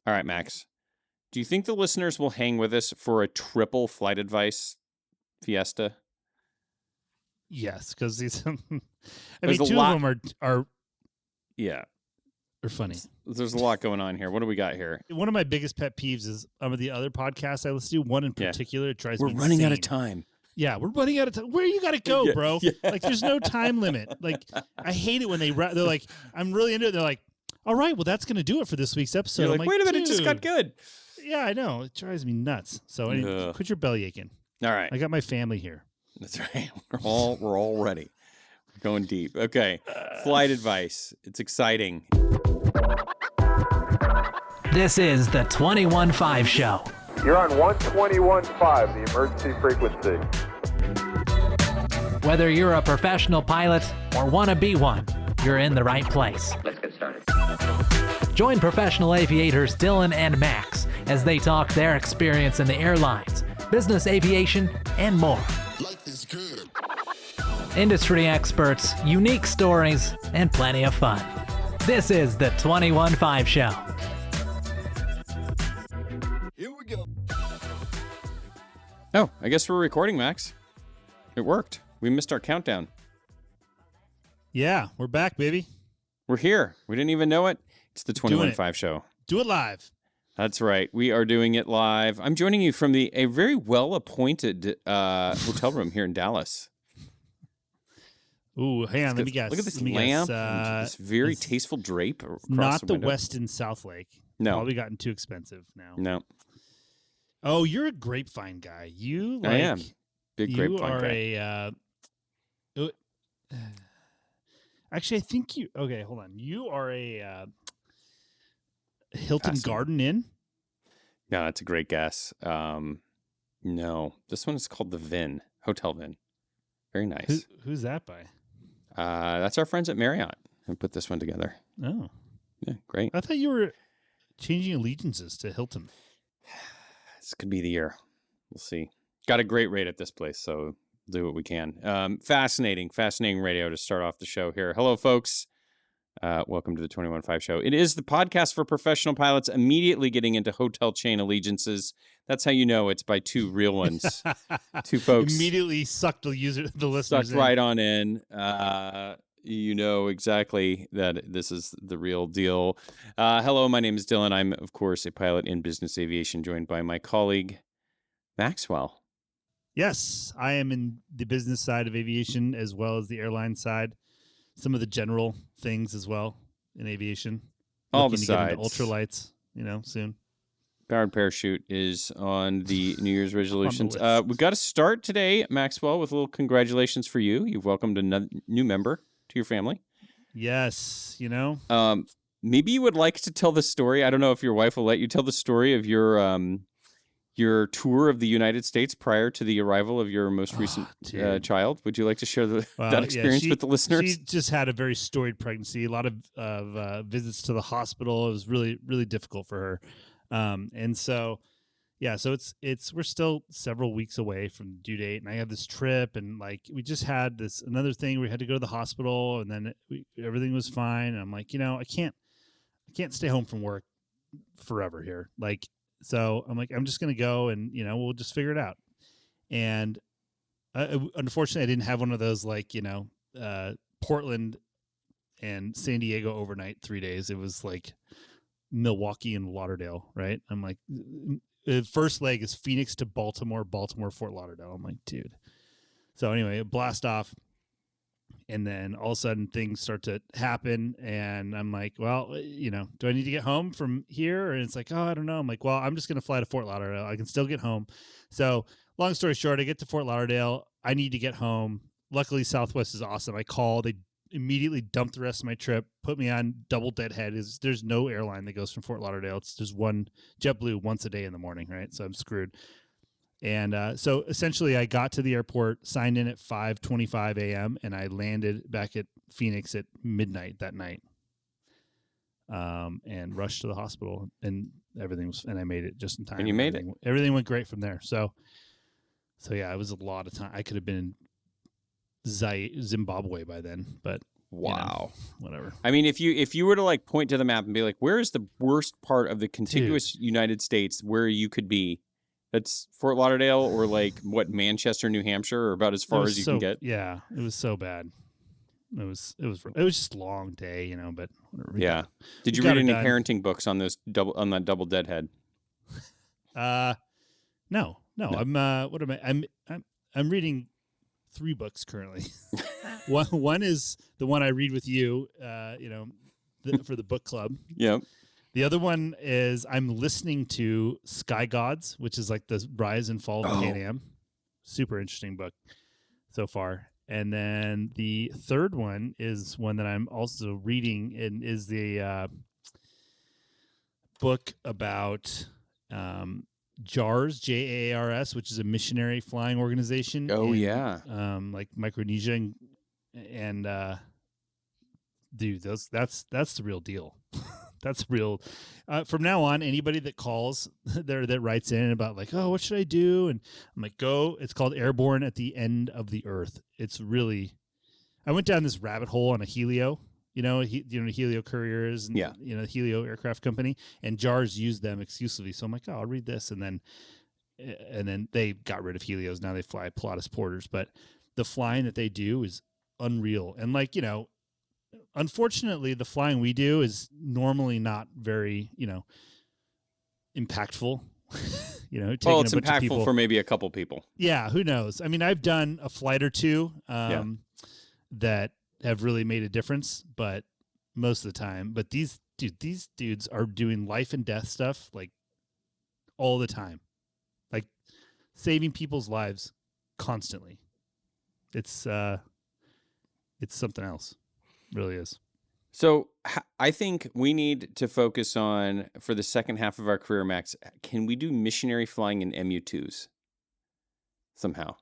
All right, Max. Do you think the listeners will hang with us for a triple flight advice Fiesta? Yes, because these. I There's mean, two of them are funny. There's a lot going on here. What do we got here? One of my biggest pet peeves is the other podcasts I listen to. One in particular, it drives me insane. We're running out of time. Yeah, we're running out of time. Where you got to go, bro? Yeah. Like, there's no time limit. Like, I hate it when they're like, I'm really into it. They're like, all right, well, that's going to do it for this week's episode. You're like, wait a minute, it just got good. Yeah, I know. It drives me nuts. So anyway, quit your belly aching. All right. I got my family here. That's right. We're all ready. We're going deep. Okay. Flight advice. It's exciting. This is the 21.5 Show. You're on 121.5, the emergency frequency. Whether you're a professional pilot or want to be one, you're in the right place. Let's get started. Join professional aviators Dylan and Max as they talk their experience in the airlines, business aviation, and more. Life is good. Industry experts, unique stories, and plenty of fun. This is the 21.5 Show. Here we go. Oh, I guess we're recording, Max. It worked. We missed our countdown. Yeah, we're back, baby. We're here. We didn't even know it. It's the 21.5 Show. Do it live. That's right. We are doing it live. I'm joining you from a very well-appointed hotel room here in Dallas. Ooh, hang on. Let me guess. Look at this lamp. This very tasteful drape across not the window. Westin South Lake. No. Probably gotten too expensive now. No. Oh, you're a grapevine guy. You like, I am. Big grapevine guy. You are actually, I think you... Okay, hold on. You are a Hilton Garden Inn? No, that's a great guess. No. This one is called the Vin. Hotel Vin. Very nice. Who's that by? That's our friends at Marriott who put this one together. Oh. Yeah, great. I thought you were changing allegiances to Hilton. This could be the year. We'll see. Got a great rate at this place, so do what we can. Fascinating radio to start off the show here. Hello, folks. Welcome to the 21.5 Show. It is the podcast for professional pilots immediately getting into hotel chain allegiances. That's how you know it's by two real ones. Two folks. Immediately sucked the listeners sucked in. right on in. You know exactly that this is the real deal. Hello, my name is Dylan. I'm, of course, a pilot in business aviation, joined by my colleague, Maxwell. Yes, I am in the business side of aviation as well as the airline side. Some of the general things as well in aviation. All Looking the to get sides. into ultralights, soon. Powered Parachute is on the New Year's resolutions. We've got to start today, Maxwell, with a little congratulations for you. You've welcomed a new member to your family. Yes, Maybe you would like to tell the story. I don't know if your wife will let you tell the story of your tour of the United States prior to the arrival of your most recent child. Would you like to share that experience with the listeners? She just had a very storied pregnancy, a lot of visits to the hospital. It was really, really difficult for her. And so we're still several weeks away from due date, and I have this trip, and we just had another thing. We had to go to the hospital, and then everything was fine. And I'm like, I can't stay home from work forever here. So I'm like, I'm just going to go and, we'll just figure it out. And unfortunately, I didn't have one of those Portland and San Diego overnight 3 days. It was Milwaukee and Lauderdale, right? I'm like, the first leg is Phoenix to Baltimore, Fort Lauderdale. I'm like, dude. So anyway, blast off. And then all of a sudden things start to happen. And I'm like, well, do I need to get home from here? And it's like, oh, I don't know. I'm like, well, I'm just going to fly to Fort Lauderdale. I can still get home. So long story short, I get to Fort Lauderdale. I need to get home. Luckily, Southwest is awesome. I call. They immediately dumped the rest of my trip, put me on double deadhead. There's no airline that goes from Fort Lauderdale. There's one JetBlue once a day in the morning, right? So I'm screwed. And so essentially I got to the airport, signed in at 5:25 a.m., and I landed back at Phoenix at midnight that night, and rushed to the hospital, and and I made it just in time. And you made it. Everything went great from there. So yeah, it was a lot of time. I could have been in Zimbabwe by then, but Wow. Whatever. I mean, if you were to like point to the map and be like, where is the worst part of the contiguous United States where you could be? That's Fort Lauderdale or like what, Manchester, New Hampshire, or about as far as you can get. Yeah, it was so bad. It was just a long day, but whatever. Yeah. Did you read any parenting books on that double deadhead? No. No. I'm reading 3 books currently. One is the one I read with you, for the book club. Yep. The other one is I'm listening to Sky Gods, which is like the rise and fall of Pan Am. Super interesting book so far. And then the third one is one that I'm also reading, and is the book about JARS, JARS, which is a missionary flying organization. Like Micronesia, and dude, that's the real deal. That's real. From now on, anybody that calls that writes in about like, oh, what should I do? And I'm like, go. It's called Airborne at the End of the Earth. It's really. I went down this rabbit hole on a Helio. Helio couriers and Helio aircraft company, and JARS used them exclusively. So I'm like, oh, I'll read this, and then they got rid of Helios. Now they fly Pilatus Porters, but the flying that they do is unreal. And like, unfortunately, the flying we do is normally not very, impactful. Well, it's impactful for maybe a couple people. Yeah, who knows? I mean, I've done a flight or two that have really made a difference, but most of the time. But these dudes are doing life and death stuff like all the time, like saving people's lives constantly. It's something else. It really is. So I think we need to focus on, for the second half of our career, Max, can we do missionary flying in MU2s somehow?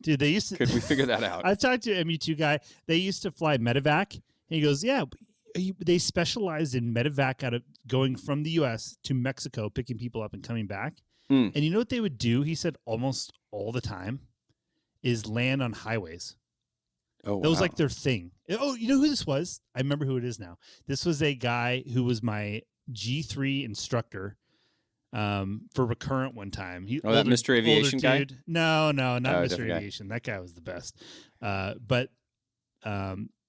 Dude, they used to. Could we figure that out? I talked to an MU2 guy. They used to fly medevac, and he goes, "Yeah, they specialized in medevac out of going from the U.S. to Mexico, picking people up and coming back." And you know what they would do? He said almost all the time is land on highways. Oh, that was like their thing. Oh, you know who this was? I remember who it is now. This was a guy who was my G3 instructor. For recurrent one time. That Mr. Aviation guy? No, not Mr. Aviation. That guy was the best. But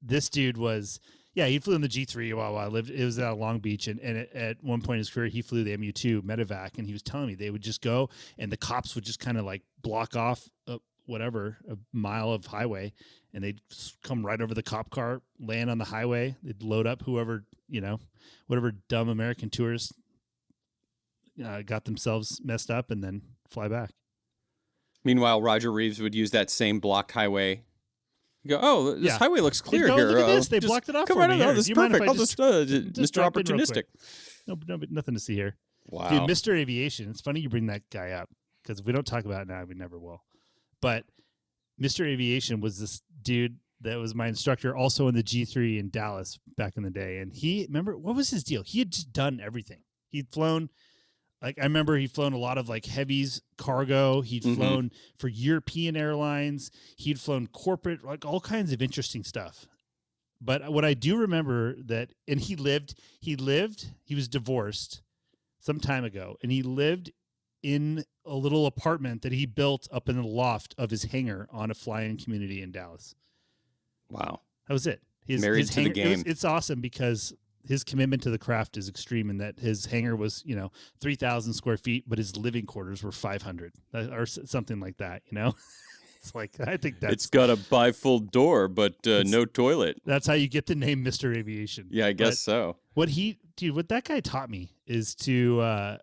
this dude was, he flew in the G3 while I lived. It was out of Long Beach, and at one point in his career, he flew the MU2 medevac, and he was telling me they would just go, and the cops would just kind of like block off a mile of highway, and they'd come right over the cop car, land on the highway. They'd load up whoever, whatever dumb American tourist got themselves messed up, and then fly back. Meanwhile, Roger Reeves would use that same blocked highway. You go, this highway looks clear here. Look at this. They blocked it off come for me. This is perfect. I'll just Mr. Opportunistic. No, nothing to see here. Wow. Dude, Mr. Aviation. It's funny you bring that guy up, because if we don't talk about it now, we never will. But Mr. Aviation was this dude that was my instructor also in the G3 in Dallas back in the day. And remember, what was his deal? He had just done everything. He'd flown. Like, I remember he'd flown a lot of like heavies cargo. He'd flown for European airlines. He'd flown corporate, like all kinds of interesting stuff. But what I do remember and he was divorced some time ago, and he lived in a little apartment that he built up in the loft of his hangar on a flying community in Dallas. Wow. That was it. Married to the game. It's awesome because his commitment to the craft is extreme, in that his hangar was, 3,000 square feet, but his living quarters were 500 or something like that. It's like, I think it's got a bifold door, but no toilet. That's how you get the name Mr. Aviation. Yeah, I guess so. What that guy taught me is to,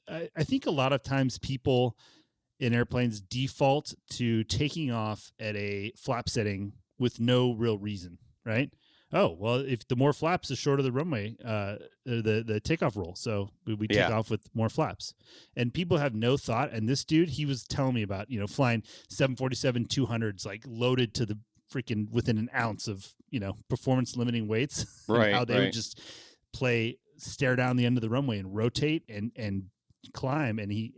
I think a lot of times people in airplanes default to taking off at a flap setting with no real reason, right? Oh, well, if the more flaps, the shorter the runway, the takeoff roll. So we take off with more flaps. And people have no thought. And this dude, he was telling me about, flying 747-200s, like loaded to the freaking within an ounce of, performance limiting weights. Right. How they would just stare down the end of the runway and rotate and climb. And he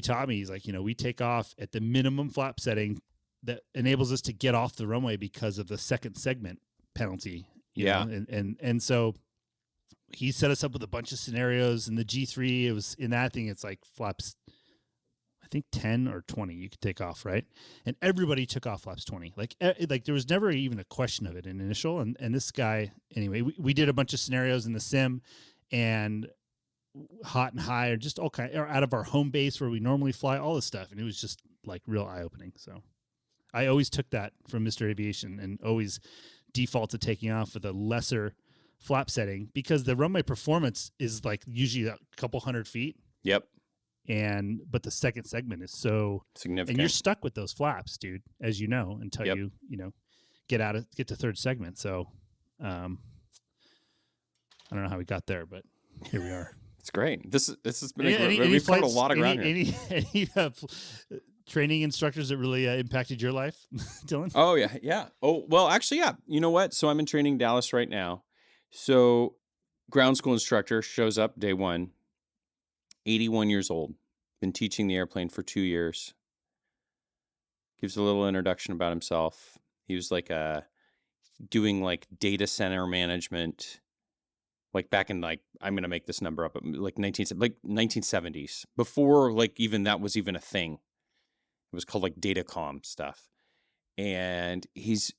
taught me, he's like, we take off at the minimum flap setting that enables us to get off the runway because of the second segment penalty. you Yeah. know? And so he set us up with a bunch of scenarios. In the G3, it was in that thing, it's like flaps, I think 10 or 20 you could take off, right? And everybody took off flaps 20. Like there was never even a question of it in initial. And this guy, anyway, we did a bunch of scenarios in the sim, and hot and high, or just all kind, or out of our home base where we normally fly, all this stuff. And it was just like real eye-opening. So I always took that from Mr. Aviation and always default to taking off with a lesser flap setting, because the runway performance is like usually a couple 100 feet. Yep. But the second segment is so significant, and you're stuck with those flaps, dude, as you know, until Yep. you get to third segment. So I don't know how we got there, but here we are. It's great. This has been we've covered a lot of ground here. Any training instructors that really impacted your life, Dylan? Oh yeah. Oh well, actually, yeah. You know what? So I'm in training Dallas right now. So ground school instructor shows up day one. 81 years old. Been teaching the airplane for 2 years. Gives a little introduction about himself. He was like doing like data center management, like back in like, I'm gonna make this number up, but like 1970s, before like even that was even a thing. It was called like datacom stuff, and he's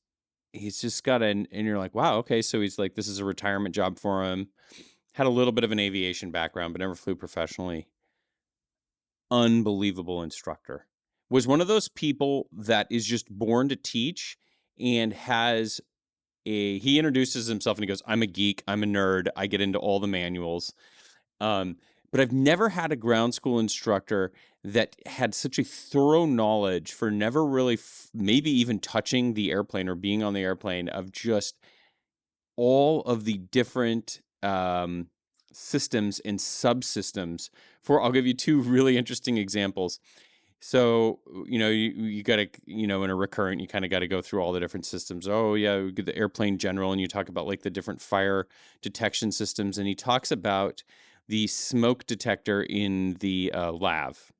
just got and you're like, wow, okay, so he's like, this is a retirement job for him. Had a little bit of an aviation background, but never flew professionally. Unbelievable instructor. Was one of those people that is just born to teach, and he introduces himself and he goes, I'm a geek, I'm a nerd, I get into all the manuals. But I've never had a ground school instructor that had such a thorough knowledge for never really maybe even touching the airplane or being on the airplane, of just all of the different systems and subsystems. I'll give you two really interesting examples. So, you got to, in a recurrent, you kind of got to go through all the different systems. Oh yeah, we get the airplane general, and you talk about like the different fire detection systems. And he talks about the smoke detector in the lav.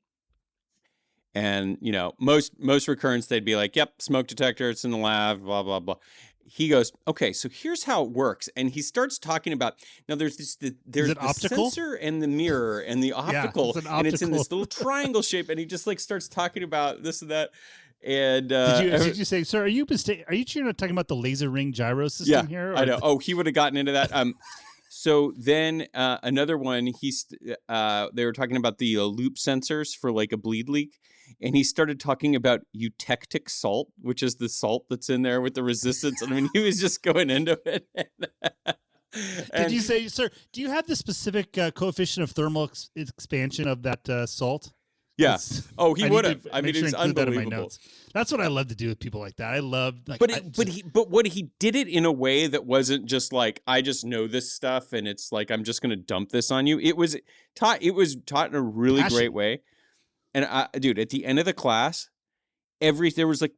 And, most recurrents, they'd be like, yep, smoke detector, it's in the lav, blah, blah, blah. He goes, okay, so here's how it works. And he starts talking about, now there's the sensor and the mirror and the optical, and it's in this little triangle shape. And he just like starts talking about this and that. And did you say, sir, are you talking about the laser ring gyro system here? I know. Oh, he would have gotten into that. So then another one, they were talking about the loop sensors for like a bleed leak. And he started talking about eutectic salt, which is the salt that's in there with the resistance. I mean, he was just going into it. Did you say, sir, do you have the specific coefficient of thermal expansion of that salt? Yeah. He would have. I mean, it's unbelievable. That in my notes. That's what I love to do with people like that. I love, like, but what he did it in a way that wasn't just like, I just know this stuff and it's like, I'm just going to dump this on you. It was taught in a really great way. And dude, at the end of the class, there was like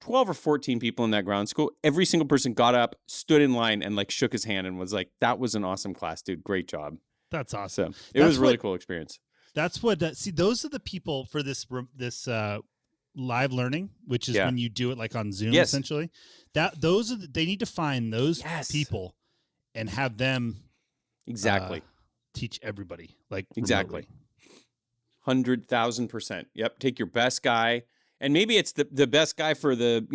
12 or 14 people in that ground school. Every single person got up, stood in line, and like shook his hand and was like, that was an awesome class, dude. Great job. That's awesome. So it was a really cool experience. That's what, those are the people for this live learning, which is when you do it like on Zoom, essentially. They need to find those people and have them teach everybody, like exactly. 100,000%. Yep. Take your best guy. And maybe it's the best guy for the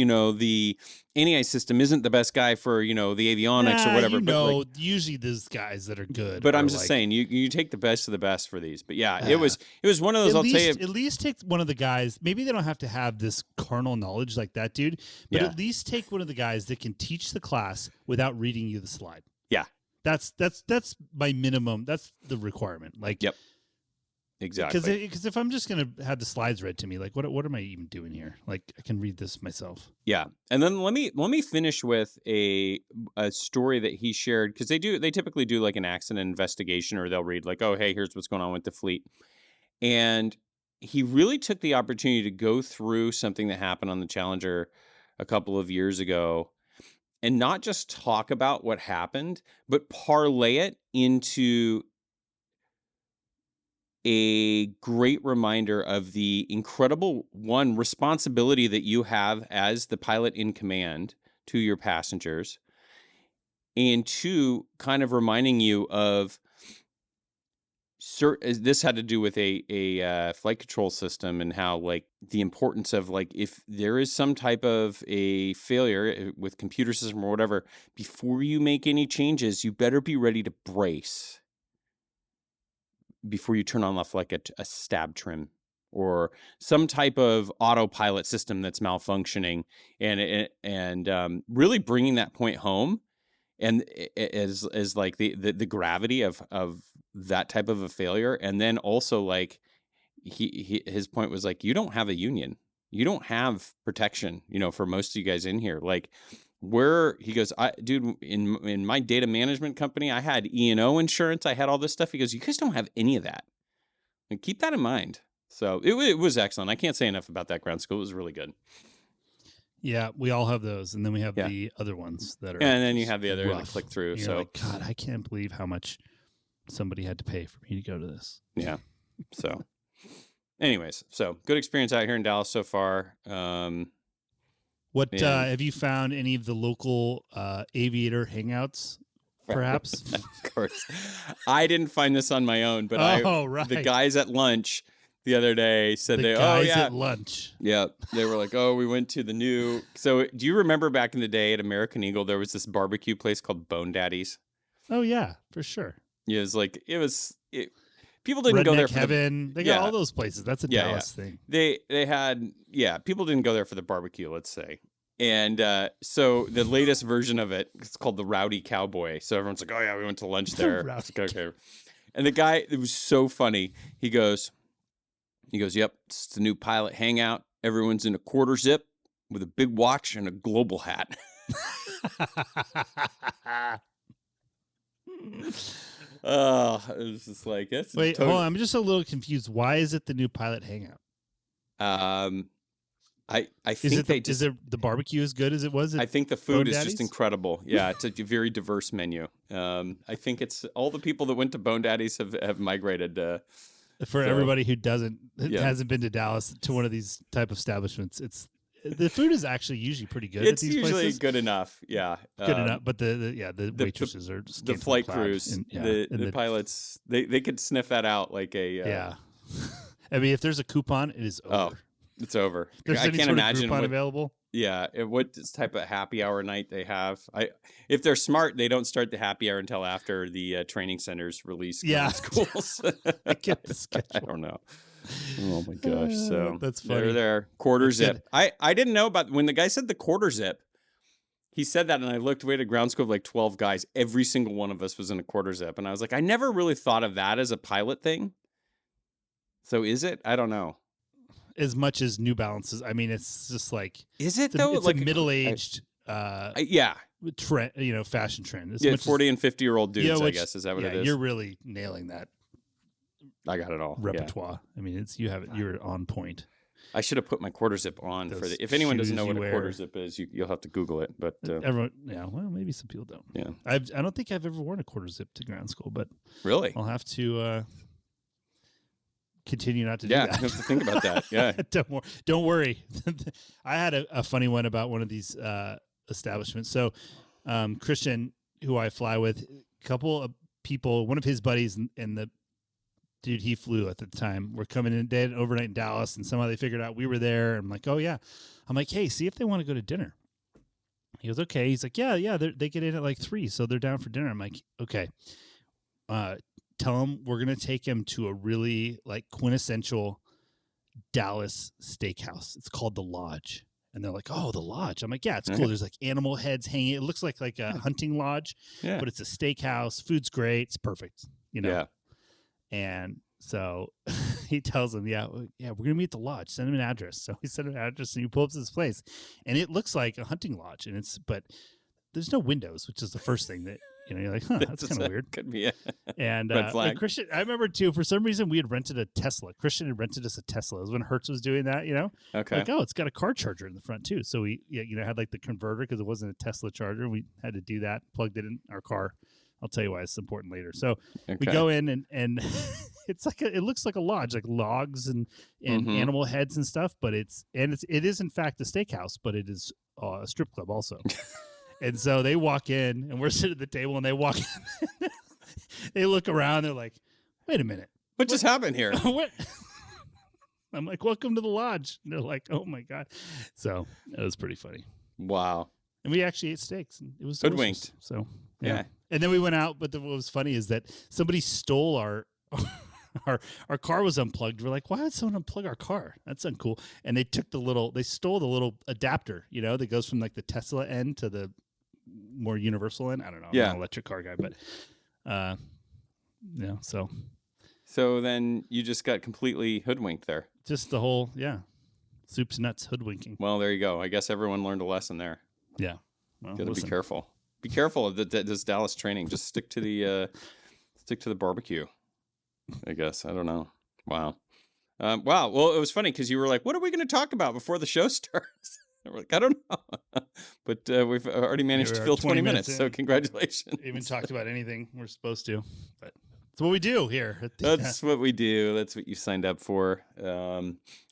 NEI system isn't the best guy for, the avionics or whatever. Usually there's guys that are good. But I'm just saying, you take the best of the best for these. But yeah, it was one of those, I'll tell you. At least take one of the guys, maybe they don't have to have this carnal knowledge like that dude, but at least take one of the guys that can teach the class without reading you the slide. Yeah. That's my minimum. That's the requirement. Like, yep. Exactly. Because if I'm just going to have the slides read to me, like, what am I even doing here? Like, I can read this myself. Yeah. And then let me finish with a story that he shared, because they typically do like an accident investigation, or they'll read like, oh, hey, here's what's going on with the fleet. And he really took the opportunity to go through something that happened on the Challenger a couple of years ago, and not just talk about what happened, but parlay it into a great reminder of the incredible responsibility that you have as the pilot in command to your passengers, and two, kind of reminding you of this had to do with a flight control system and how like the importance of like if there is some type of a failure with computer system or whatever, before you make any changes, you better be ready to brace before you turn on like a stab trim or some type of autopilot system that's malfunctioning, and really bringing that point home, and as like the gravity of that type of a failure. And then also like his point was like, you don't have a union, you don't have protection, for most of you guys in here. Like he goes, dude, in my data management company, I had E&O insurance, I had all this stuff. He goes, you guys don't have any of that, and keep that in mind. So it was excellent. I can't say enough about that ground school. It was really good. Yeah, we all have those, and then we have the other ones that are. And then you have the other rough. to click through. You're so like, God, I can't believe how much somebody had to pay for me to go to this. Yeah. So, anyways, so good experience out here in Dallas so far. What have you found? Any of the local aviator hangouts, perhaps? Of course, I didn't find this on my own, but right. The guys at lunch the other day said at lunch. Yeah, they were like, oh, we went to the new. So, do you remember back in the day at American Eagle, there was this barbecue place called Bone Daddy's? Oh yeah, for sure. Yeah, people didn't go there for Heaven. They got all those places. That's a Dallas thing. They had people didn't go there for the barbecue, let's say. And so the latest version of it, it's called the Rowdy Cowboy. So everyone's like, oh yeah, we went to lunch there. Like, okay. And the guy, it was so funny. He goes, yep, it's the new pilot hangout. Everyone's in a quarter zip with a big watch and a global hat. Oh, it was just like, that's wait, hold on. I'm just a little confused. Why is it the new pilot hangout? I think is it the barbecue as good as it was? I think the food is Daddy's? just incredible. Yeah, it's a very diverse menu. I think it's all the people that went to Bone Daddy's have migrated. For everybody who hasn't been to Dallas to one of these type of establishments, the food is actually usually pretty good. It's at these usually places. good enough. Yeah, good enough. But the waitresses are the flight crews, the pilots. They could sniff that out like a yeah. I mean, if there's a coupon, it is over. Oh, it's over. There's I can't imagine coupon available. Yeah, what type of happy hour night they have. If they're smart, they don't start the happy hour until after the training centers release schools. I get the schedule. I don't know. Oh my gosh! So that's funny. They're there. Quarter zip. I didn't know about when the guy said the quarter zip. He said that, and I looked. We had a ground school of like 12 guys. Every single one of us was in a quarter zip, and I was like, I never really thought of that as a pilot thing. So is it? I don't know. As much as New Balances, I mean, it's just like is it though? It's like a middle-aged, trend, fashion trend. 40 and 50-year-old dudes. I guess is that what it is? You're really nailing that. I got it all. Repertoire. Yeah. I mean, you're on point. I should have put my quarter zip on for the. If anyone doesn't know what a quarter zip is, you'll have to Google it. But everyone, well, maybe some people don't. Yeah, I don't think I've ever worn a quarter zip to ground school, but really, I'll have to continue not to do that. Yeah, you have to think about that. Yeah, don't worry. I had a funny one about one of these establishments. So, Christian, who I fly with, a couple of people, one of his buddies, and the dude he flew at the time, were coming in, they had an overnight in Dallas, and somehow they figured out we were there. I'm like, oh yeah. I'm like, hey, see if they want to go to dinner. He goes, okay. He's like, yeah, they get in at like 3, so they're down for dinner. I'm like, okay. Tell him we're gonna take him to a really like quintessential Dallas steakhouse. It's called the Lodge. And they're like, oh, the Lodge. I'm like, yeah, it's cool. There's like animal heads hanging. It looks like a hunting lodge, but it's a steakhouse. Food's great. It's perfect. Yeah. And so he tells him, yeah, we're going to meet at the Lodge. Send him an address. So he sent him an address, and he pulls up to this place. And it looks like a hunting lodge. But there's no windows, which is the first thing that, you're like, that's kind of weird. Could be and Christian, I remember too, for some reason we had rented a Tesla. Christian had rented us a Tesla. It was when Hertz was doing that, Okay. Like, oh, it's got a car charger in the front too. So we, had like the converter because it wasn't a Tesla charger. We had to do that, plugged it in our car. I'll tell you why it's important later. So we Okay. go in and it's like it looks like a lodge, like logs and animal heads and stuff. But it is in fact a steakhouse, but it is a strip club also. And so they walk in, and we're sitting at the table, and they walk in. They look around. They're like, "Wait a minute, What just happened here? what?" I'm like, "Welcome to the lodge." And they're like, "Oh my god!" So it was pretty funny. Wow. And we actually ate steaks, and it was Hoodwinked. delicious. So Yeah. And then we went out, but what was funny is that somebody stole our car was unplugged. We're like, why would someone unplug our car? That's uncool. And they stole the little adapter, that goes from like the Tesla end to the more universal end. I don't know. Yeah. I'm not an electric car guy, but so So then you just got completely hoodwinked there. just the whole soups nuts hoodwinking. Well, there you go. I guess everyone learned a lesson there. Yeah. Well, Got to be listen. careful. Be careful of this Dallas training. Just stick to the barbecue. I guess. I don't know. Wow. Wow. Well, it was funny because you were like, "What are we going to talk about before the show starts?" And we're like, "I don't know," but we've already managed to we're fill 20 20 minutes. minutes So in. congratulations. Even talked about anything we're supposed to, but it's what we do here. That's what we do. That's what you signed up for.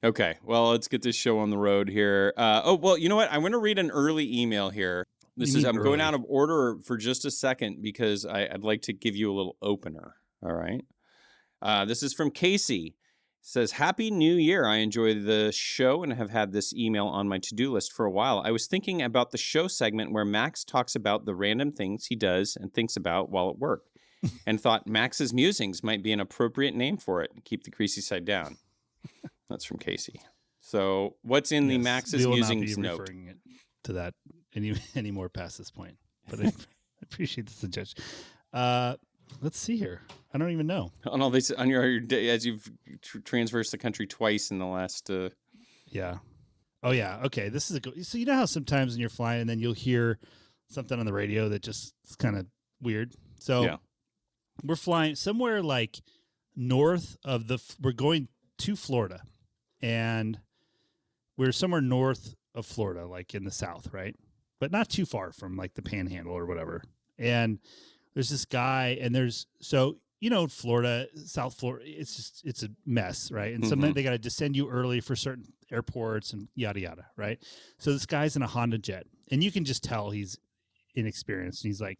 Okay. Well, let's get this show on the road here. Well, you know what? I'm going to read an early email here. I'm going out of order for just a second because I'd like to give you a little opener. All right. This is from Casey. Says, "Happy New Year. I enjoy the show and have had this email on my to-do list for a while. I was thinking about the show segment where Max talks about the random things he does and thinks about while at work and thought Max's Musings might be an appropriate name for it. Keep the greasy side down." That's from Casey. So what's in the Max's we will not Musings be note? referring it to that any more past this point, but I appreciate the suggestion. Let's see here. I don't even know. On all this, on your day, as you've traversed the country twice in the last. Yeah. Oh yeah. Okay. This is a good. So you know how sometimes when you're flying, and then you'll hear something on the radio that just is kind of weird. So Yeah. we're flying somewhere like north of we're going to Florida, and we're somewhere north of Florida, like in the south, right? But not too far from like the Panhandle or whatever. And there's this guy, and Florida, South Florida, it's a mess, right? And sometimes they got to descend you early for certain airports and yada yada, right? So this guy's in a Honda Jet, and you can just tell he's inexperienced. And he's like,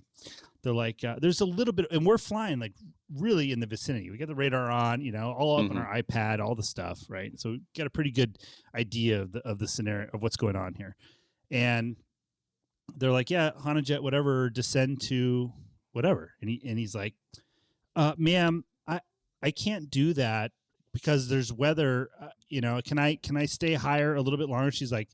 they're like, there's a little bit, and we're flying like really in the vicinity. We got the radar on, all up on our iPad, all the stuff, right? So we got a pretty good idea of the scenario of what's going on here. And they're like, yeah, Honda Jet, whatever, descend to whatever. And he's like, ma'am, I can't do that because there's weather. Can I stay higher a little bit longer? She's like,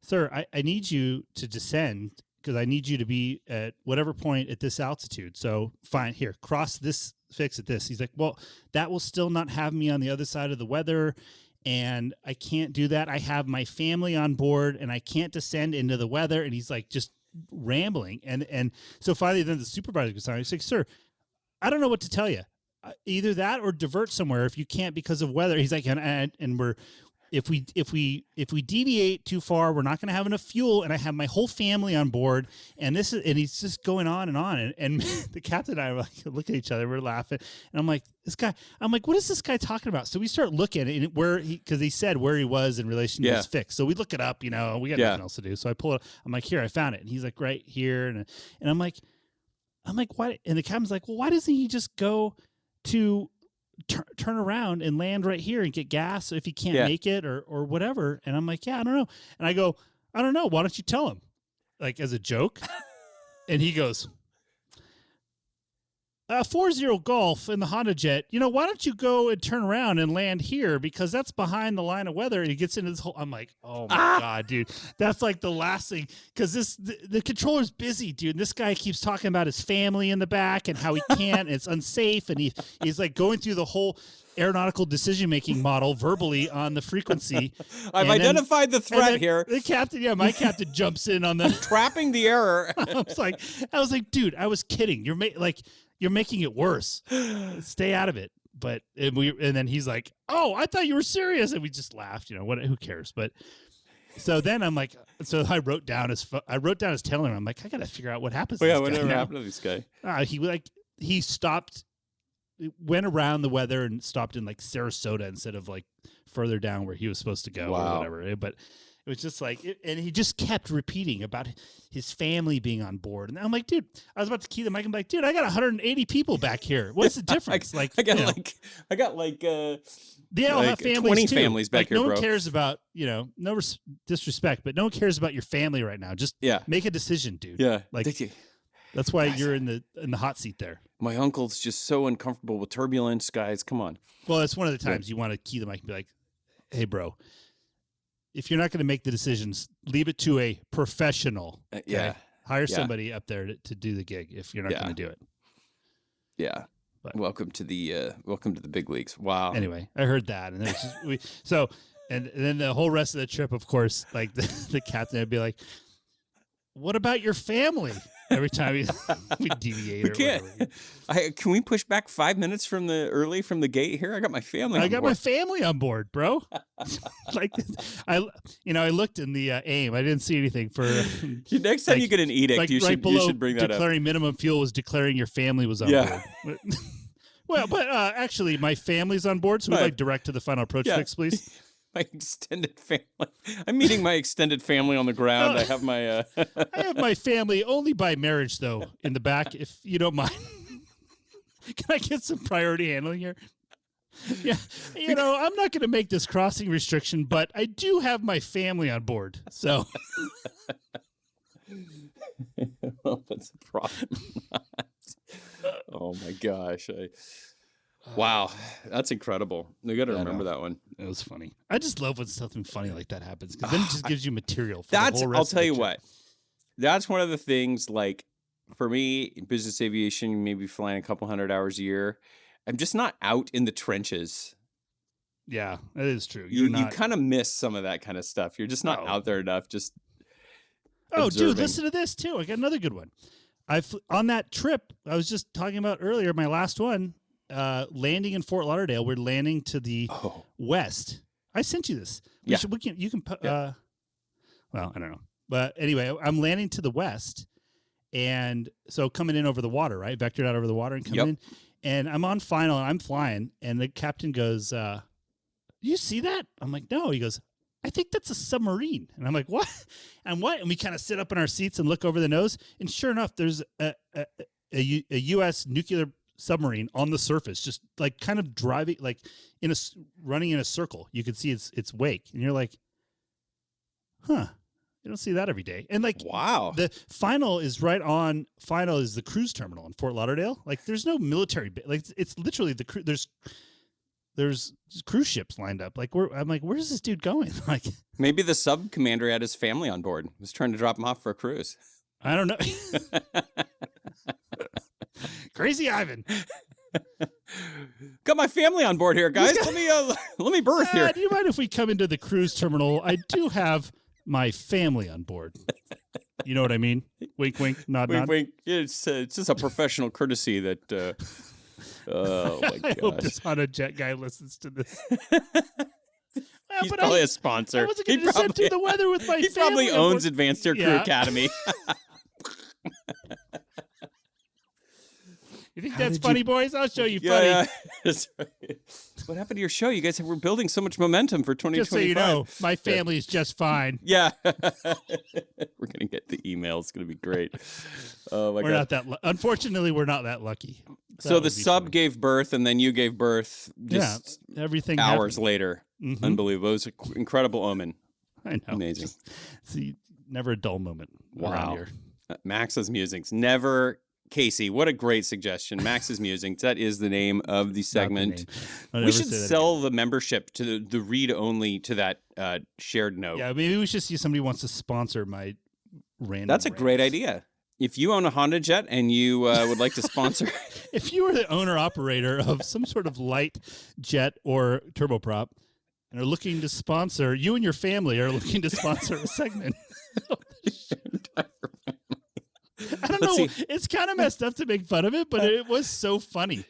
sir, I need you to descend because I need you to be at whatever point at this altitude. So fine, here, cross this, fix at this. He's like, well, that will still not have me on the other side of the weather. And I can't do that. I have my family on board and I can't descend into the weather. And he's like, just rambling. And so finally, then the supervisor goes on. He's like, sir, I don't know what to tell you. Either that or divert somewhere if you can't because of weather. He's like, and we're, if we deviate too far, we're not going to have enough fuel. And I have my whole family on board. And he's just going on and on. And the captain and I were like, look at each other. We're laughing. And I'm like, what is this guy talking about? So we start looking at because he said where he was in relation to his fix. So we look it up, we got nothing else to do. So I pull it. I'm like, here, I found it. And he's like, right here. And I'm like, why? And the captain's like, well, why doesn't he just go to turn around and land right here and get gas if he can't make it or whatever? And I'm like, yeah, I don't know. And I go, I don't know. Why don't you tell him? Like as a joke. And he goes, 40 Golf in the Honda Jet. Why don't you go and turn around and land here because that's behind the line of weather. And he gets into this whole. I'm like, oh my god, dude, that's like the last thing because the controller's busy, dude. And this guy keeps talking about his family in the back and how he can't. And it's unsafe, and he's like going through the whole aeronautical decision-making model verbally on the frequency. I've identified the threat here. The captain, my captain jumps in on the trapping the error. I was like, dude, I was kidding. You're making it worse. Stay out of it. But and then he's like, oh, I thought you were serious, and we just laughed. Who cares? But So then I'm like, so I wrote down his tail number. I'm like, I got to figure out what happens to Yeah, this guy whatever now. happened to this guy? He stopped, went around the weather and stopped in like Sarasota instead of like further down where he was supposed to go or whatever. But it was just like, and he just kept repeating about his family being on board. And I'm like, dude, I was about to key the mic. I'm like, dude, I got 180 people back here. What's the difference? I got they all have families 20 too. families back here, no bro. one cares about, no disrespect, but no one cares about your family right now. Just make a decision, dude. Yeah. That's why you're in the hot seat there. My uncle's just so uncomfortable with turbulence, guys. Come on. Well, it's one of the times you want to key the mic and be like, hey, bro, if you're not going to make the decisions, leave it to a professional. Okay? Yeah. Hire somebody up there to do the gig if you're not going to do it. Yeah. But welcome to the big leagues. Wow. Anyway, I heard that, and and then the whole rest of the trip, of course, like the captain would be like, "What about your family?" Every time we deviate. We can't. Whatever. Can we push back 5 minutes from the gate here? I got my family. I got my family on board, bro. Like I looked in the AIM. I didn't see anything for. Next time you get an edict, you should bring that up. Declaring minimum fuel was declaring your family was on board. Well, but actually, my family's on board, so we'd like direct to the final approach fix, please. My extended family. I'm meeting my extended family on the ground. I have my. I have my family only by marriage, though, in the back, if you don't mind. Can I get some priority handling here? Yeah, I'm not going to make this crossing restriction, but I do have my family on board, so. Well, that's a problem. Oh my gosh! Wow, that's incredible. You got to remember that one. It was funny. I just love when something funny like that happens because then it just gives you material. For the whole rest I'll tell you trip. what. That's one of the things. Like for me, in business aviation, maybe flying a couple 100 hours a year. I'm just not out in the trenches. Yeah, that is true. You kind of miss some of that kind of stuff. You're just not out there enough. Just dude, listen to this too. I got another good one. On that trip I was just talking about earlier, my last one, landing in Fort Lauderdale. We're landing to the west. I sent you this. You can well, I don't know. But anyway, I'm landing to the west. And so coming in over the water, right? Vectored out over the water and coming in. And I'm on final and I'm flying. And the captain goes, you see that? I'm like, no. He goes, I think that's a submarine. And I'm like, what? And what? And we kind of sit up in our seats and look over the nose. And sure enough, there's a U.S. nuclear submarine on the surface, just like kind of driving, like running in a circle. You can see its wake. And you're like, huh. You don't see that every day. And like, wow, the final is the cruise terminal in Fort Lauderdale. Like there's no military, like it's literally there's cruise ships lined up. Like I'm like, where's this dude going? Like maybe the sub commander had his family on board, was trying to drop him off for a cruise. I don't know. Crazy Ivan. Got my family on board here, guys. Let me birth here. Do you mind if we come into the cruise terminal? I do have my family on board. You know what I mean? Wink, wink, nod, wink, nod. Wink. It's just a professional courtesy that. Oh my gosh! I hope this Honda Jet guy listens to this. He's probably a sponsor. I wasn't going to descend through the weather with my family. He probably owns Advanced Aircrew Academy. You think that's funny, boys? I'll show you funny. Yeah. What happened to your show? You guys were building so much momentum for 2025. Just so you know, my family is just fine. Yeah. We're going to get the email. It's going to be great. Oh, my God. We're not that unfortunately, we're not that lucky. So the sub gave birth, and then you gave birth just everything hours happened. later. Mm-hmm. Unbelievable. It was an incredible omen. I know. Amazing. See, never a dull moment around here. Max's Musings. Casey, what a great suggestion. Max's Musings. That is the name of the segment. We should sell the membership to the read-only to that shared note. Yeah, maybe we should see if somebody wants to sponsor my random. That's a great idea. If you own a Honda Jet and you would like to sponsor. If you are the owner-operator of some sort of light jet or turboprop and are looking to sponsor, you and your family are looking to sponsor a segment. I don't know. It's kind of messed up to make fun of it, but it was so funny.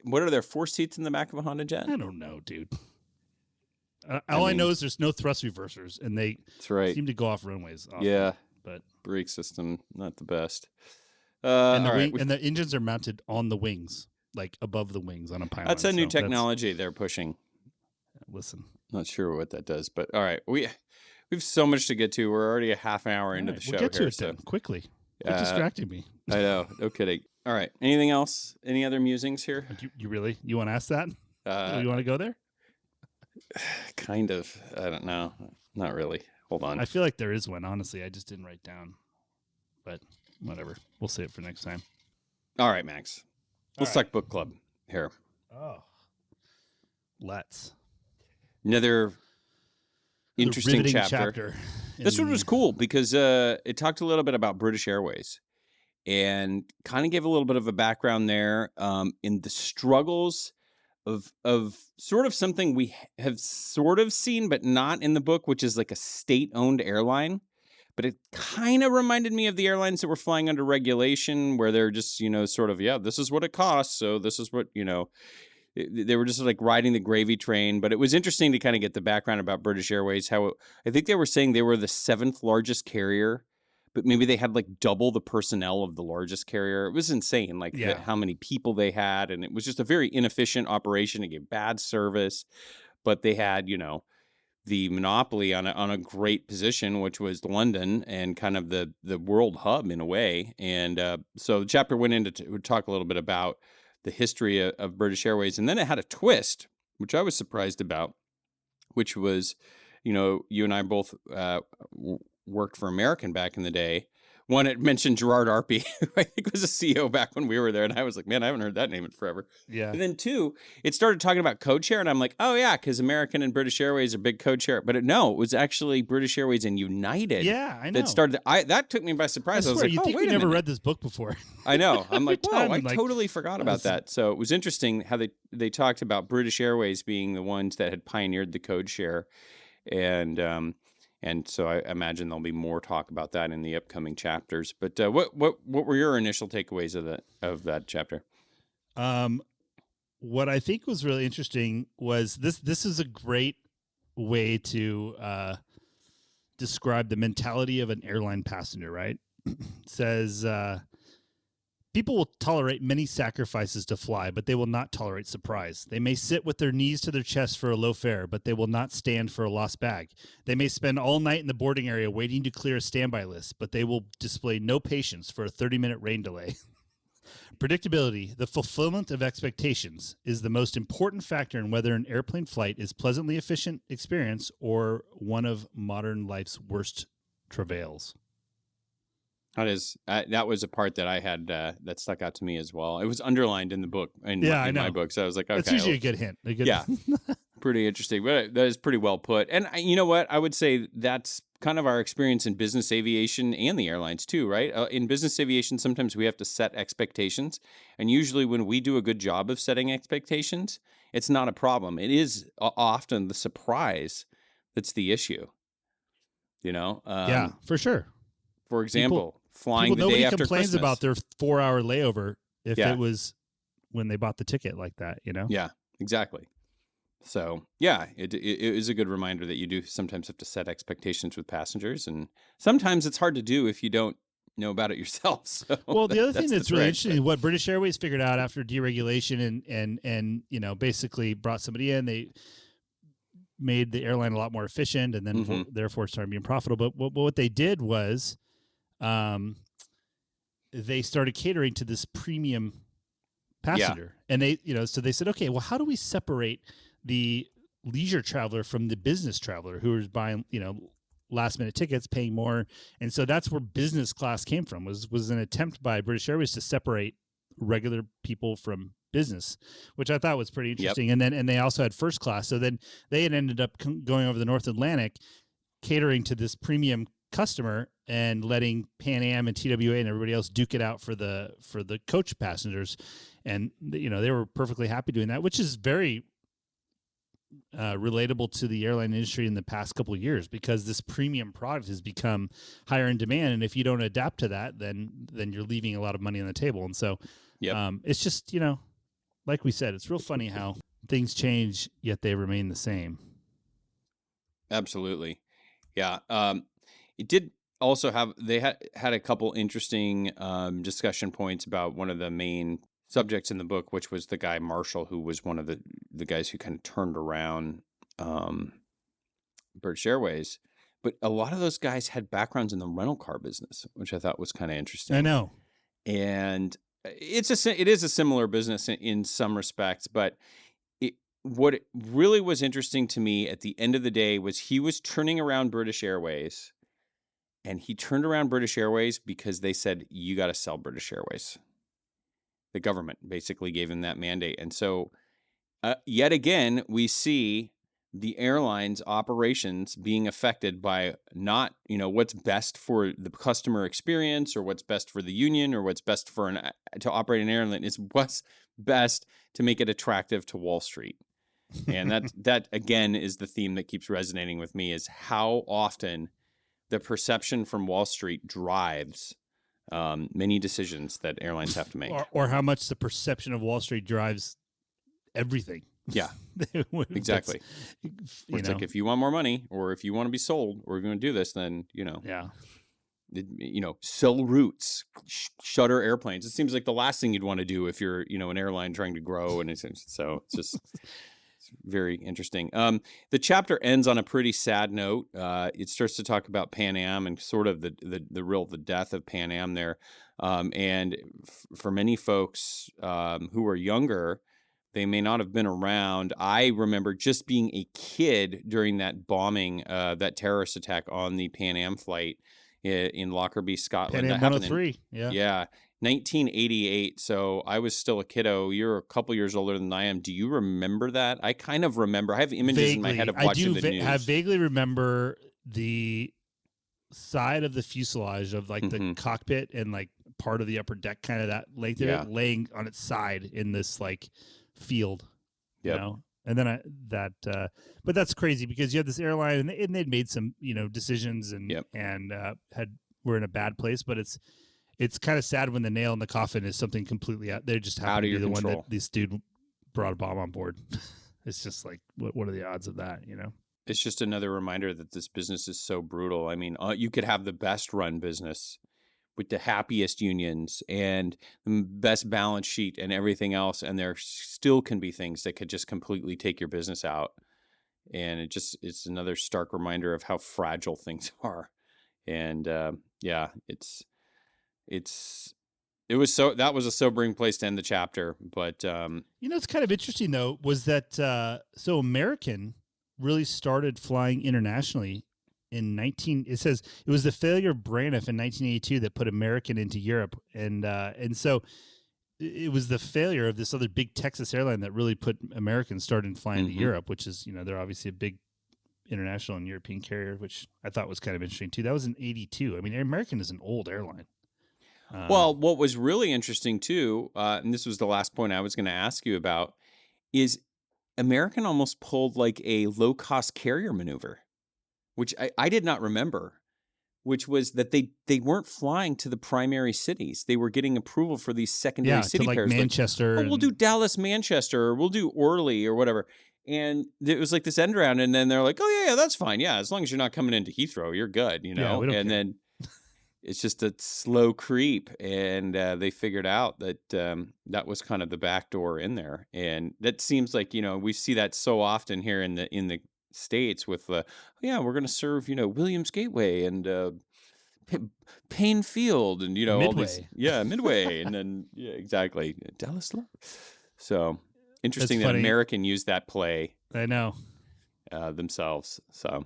What are there, 4 seats in the back of a Honda Jet? I don't know, dude. All I know is there's no thrust reversers, and they That's right. seem to go off runways often. Yeah. But Brake system, not the best. and the all right. and the engines are mounted on the wings, like above the wings on a pylon. That's a new so technology they're pushing. Listen, Not sure what that does, but all right. We've so much to get to. We're already a half an hour into the show we'll get to here. it So then, quickly. You're distracting me. I know. No kidding. All right. Anything else? Any other musings here? You really? You want to ask that? You want to go there? Kind of. I don't know. Not really. Hold on. I feel like there is one. Honestly, I just didn't write down. But whatever. We'll save it for next time. All right, Max. Let's talk book club here. Oh, let's. Another interesting riveting chapter. in This one the- was cool because it talked a little bit about British Airways and kind of gave a little bit of a background there in the struggles of sort of something we have sort of seen, but not in the book, which is like a state-owned airline. But it kind of reminded me of the airlines that were flying under regulation, where they're just, sort of, this is what it costs. So this is what, they were just like riding the gravy train. But it was interesting to kind of get the background about British Airways, how I think they were saying they were the 7th largest carrier, but maybe they had like double the personnel of the largest carrier. It was insane, like how many people they had. And it was just a very inefficient operation. It gave bad service, but they had, the monopoly on a great position, which was London and kind of the world hub in a way. And so the chapter went into to talk a little bit about the history of British Airways. And then it had a twist, which I was surprised about, which was, you and I both worked for American back in the day. One, it mentioned Gerard Arpey, who I think was a CEO back when we were there. And I was like, man, I haven't heard that name in forever. Yeah. And then 2, it started talking about code share. And I'm like, oh, yeah, because American and British Airways are big code share. But it was actually British Airways and United. Yeah, I know. That started. That took me by surprise. I was like, you oh, think wait we a never minute. read this book before? I know. I'm like, whoa, time, I like, totally forgot about that. So it was interesting how they talked about British Airways being the ones that had pioneered the code share. And so I imagine there'll be more talk about that in the upcoming chapters. But what were your initial takeaways of that chapter? What I think was really interesting was this is a great way to describe the mentality of an airline passenger, right? It says people will tolerate many sacrifices to fly, but they will not tolerate surprise. They may sit with their knees to their chest for a low fare, but they will not stand for a lost bag. They may spend all night in the boarding area waiting to clear a standby list, but they will display no patience for a 30-minute rain delay. Predictability, the fulfillment of expectations, is the most important factor in whether an airplane flight is pleasantly efficient experience or one of modern life's worst travails. That was a part that I had that stuck out to me as well. It was underlined in the book, in my book. So I was like, okay. That's usually a good hint. Pretty interesting. But that is pretty well put. And you know what? I would say that's kind of our experience in business aviation and the airlines too, right? In business aviation, sometimes we have to set expectations. And usually when we do a good job of setting expectations, it's not a problem. It is often the surprise that's the issue, yeah, for sure. For example, flying the day nobody after complains Christmas. about their 4-hour layover if it was when they bought the ticket like that, Yeah, exactly. So, yeah, it is a good reminder that you do sometimes have to set expectations with passengers. And sometimes it's hard to do if you don't know about it yourself. So well, the other thing that's really trick, interesting, what British Airways figured out after deregulation and basically brought somebody in, they made the airline a lot more efficient and then therefore started being profitable. But what they did was they started catering to this premium passenger. And they, so they said, okay, well, how do we separate the leisure traveler from the business traveler who is buying, last minute tickets, paying more? And so that's where business class came from, was an attempt by British Airways to separate regular people from business, which I thought was pretty interesting. Yep. And they also had first class. So then they had ended up going over the North Atlantic, catering to this premium customer and letting Pan Am and TWA and everybody else duke it out for the coach passengers. And, they were perfectly happy doing that, which is very relatable to the airline industry in the past couple of years, because this premium product has become higher in demand. And if you don't adapt to that, then you're leaving a lot of money on the table. And so it's just, like we said, it's real funny how things change, yet they remain the same. Absolutely. Yeah. It did also have, they had a couple interesting discussion points about one of the main subjects in the book, which was the guy Marshall, who was one of the guys who kind of turned around British Airways. But a lot of those guys had backgrounds in the rental car business, which I thought was kind of interesting. I know. And it is a similar business in some respects, but what it really was interesting to me at the end of the day was he was turning around British Airways, and he turned around British Airways because they said, you got to sell British Airways. The government basically gave him that mandate. And so yet again, we see the airlines operations being affected by not, what's best for the customer experience or what's best for the union or what's best for to operate an airline. Is what's best to make it attractive to Wall Street. And that again is the theme that keeps resonating with me, is how often the perception from Wall Street drives many decisions that airlines have to make. Or how much the perception of Wall Street drives everything. Yeah, exactly. It's like, if you want more money, or if you want to be sold, or if you want to do this, then, sell routes, shutter airplanes. It seems like the last thing you'd want to do if you're, an airline trying to grow. And so it's just it's very interesting. The chapter ends on a pretty sad note. It starts to talk about Pan Am and sort of the death of Pan Am there. And for many folks who are younger, they may not have been around. I remember just being a kid during that bombing, that terrorist attack on the Pan Am flight in Lockerbie, Scotland. Pan Am 103. Yeah. 1988. So I was still a kiddo. You're a couple years older than I am. Do you remember that? I kind of remember. I have images in my head of watching the news. I vaguely remember the side of the fuselage of like the cockpit and like part of the upper deck, kind of that length of it, laying on its side in this like field, and then but that's crazy because you have this airline and they'd made some decisions and were in a bad place, but it's kind of sad when the nail in the coffin is something completely out. They just happen to be the one that this dude brought a bomb on board. It's just like, what are the odds of that? It's just another reminder that this business is so brutal. I mean, you could have the best run business with the happiest unions and the best balance sheet and everything else, and there still can be things that could just completely take your business out. And it's another stark reminder of how fragile things are. And that was a sobering place to end the chapter. But it's kind of interesting though, was that so American really started flying internationally it says it was the failure of Braniff in 1982 that put American into Europe, and so it was the failure of this other big Texas airline that really put Americans started flying to Europe, which is they're obviously a big international and European carrier, which I thought was kind of interesting too. That was in 82. I mean, American is an old airline. Well, what was really interesting too, and this was the last point I was going to ask you about, is American almost pulled like a low-cost carrier maneuver, which I did not remember, which was that they weren't flying to the primary cities. They were getting approval for these secondary city to like pairs. Manchester. We'll do Dallas, Manchester, or we'll do Orly or whatever. And it was like this end round, and then they're like, oh, yeah, that's fine. Yeah, as long as you're not coming into Heathrow, you're good, we don't care. Then it's just a slow creep, and they figured out that that was kind of the back door in there. And that seems like, we see that so often here in the States with we're going to serve Williams Gateway and Payne Field and Midway. all these Midway and then exactly Dallas Love. So interesting that American used that play. I know themselves. So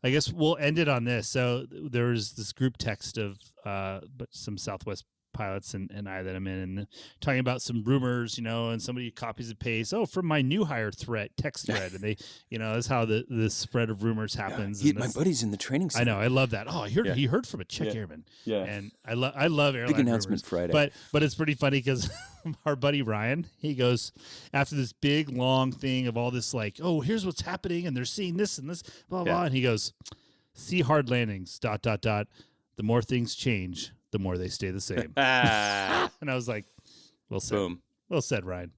I guess we'll end it on this. So there was this group text of but some Southwest pilots and I that I'm in, and talking about some rumors, and somebody copies and pastes, from my new hire text thread. And they, that's how the spread of rumors happens. Yeah, my buddy's in the training center. I know. I love that. Oh, he heard from a Czech airman. Yeah. And I love airline big announcement rumors. Friday. But it's pretty funny because our buddy Ryan, he goes after this big long thing of all this like, here's what's happening and they're seeing this and this, blah, blah. And he goes, see hard landings, ... The more things change, the more they stay the same. And I was like, well said. Boom. Well said, Ryan.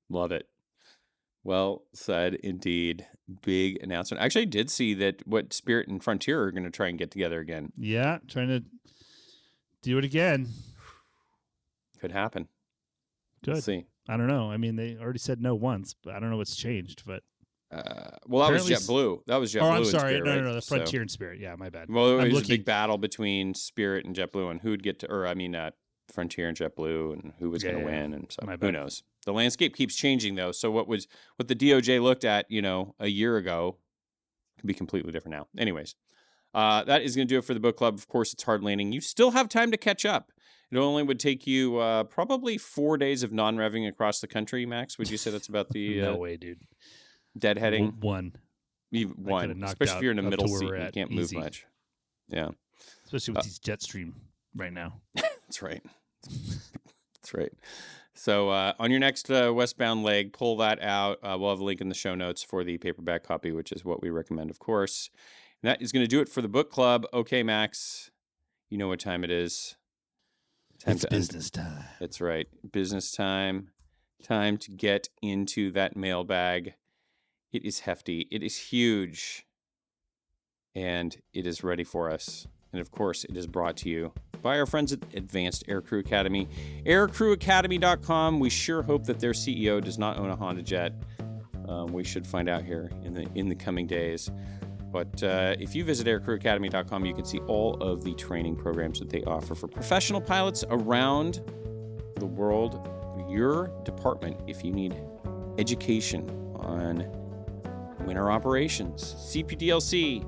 Love it. Well said, indeed. Big announcement. Actually, I did see that what Spirit and Frontier are going to try and get together again. Yeah, trying to do it again. Could happen. Good. We'll see. I don't know. I mean, they already said no once, but I don't know what's changed. But Well, that was apparently JetBlue. That was JetBlue. I'm and sorry. Spirit, No, right? no, the So- Frontier and Spirit. Yeah, my bad. Well, it I'm was a big battle between Spirit and JetBlue, and who'd get to, or I mean, Frontier and JetBlue, and who was going to win, and so My who bad. knows? The landscape keeps changing, though. So what the DOJ looked at, a year ago, can be completely different now. Anyways, that is going to do it for the book club. Of course, it's hard landing. You still have time to catch up. It only would take you probably 4 days of non-revving across the country, Max. Would you say that's about the no way, dude. deadheading? One. Even I one, coulda knocked especially if you're in a out up middle to where seat, we're and you at. can't Easy. move much. Yeah, Especially with these Jetstream right now. that's right. That's right. So on your next westbound leg, pull that out. We'll have a link in the show notes for the paperback copy, which is what we recommend, of course. And that is going to do it for the book club. Okay, Max, you know what time it is. It's business time. That's right. Business time. Time to get into that mailbag. It is hefty. It is huge. And it is ready for us. And of course, it is brought to you by our friends at Advanced Aircrew Academy. Aircrewacademy.com. We sure hope that their CEO does not own a Honda Jet. We should find out here in the coming days. But if you visit aircrewacademy.com, you can see all of the training programs that they offer for professional pilots around the world. Your department, if you need education on winter operations, CPDLC,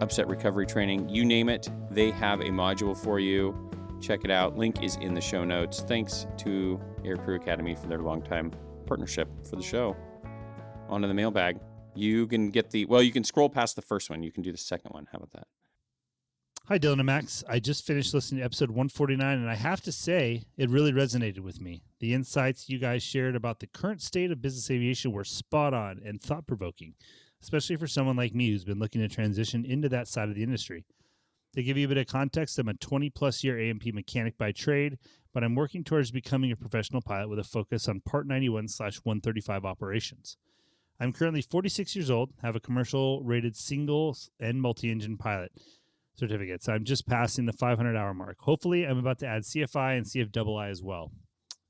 upset recovery training, you name it, they have a module for you. Check it out. Link is in the show notes. Thanks to Aircrew Academy for their longtime partnership for the show. On to the mailbag. You can you can scroll past the first one. You can do the second one. How about that? Hi, Dylan and Max. I just finished listening to episode 149, and I have to say it really resonated with me. The insights you guys shared about the current state of business aviation were spot on and thought-provoking, especially for someone like me who's been looking to transition into that side of the industry. To give you a bit of context, I'm a 20-plus year A&P mechanic by trade, but I'm working towards becoming a professional pilot with a focus on Part 91/135 operations. I'm currently 46 years old, have a commercial-rated single and multi-engine pilot certificates. I'm just passing the 500-hour mark. Hopefully, I'm about to add CFI and CFII as well.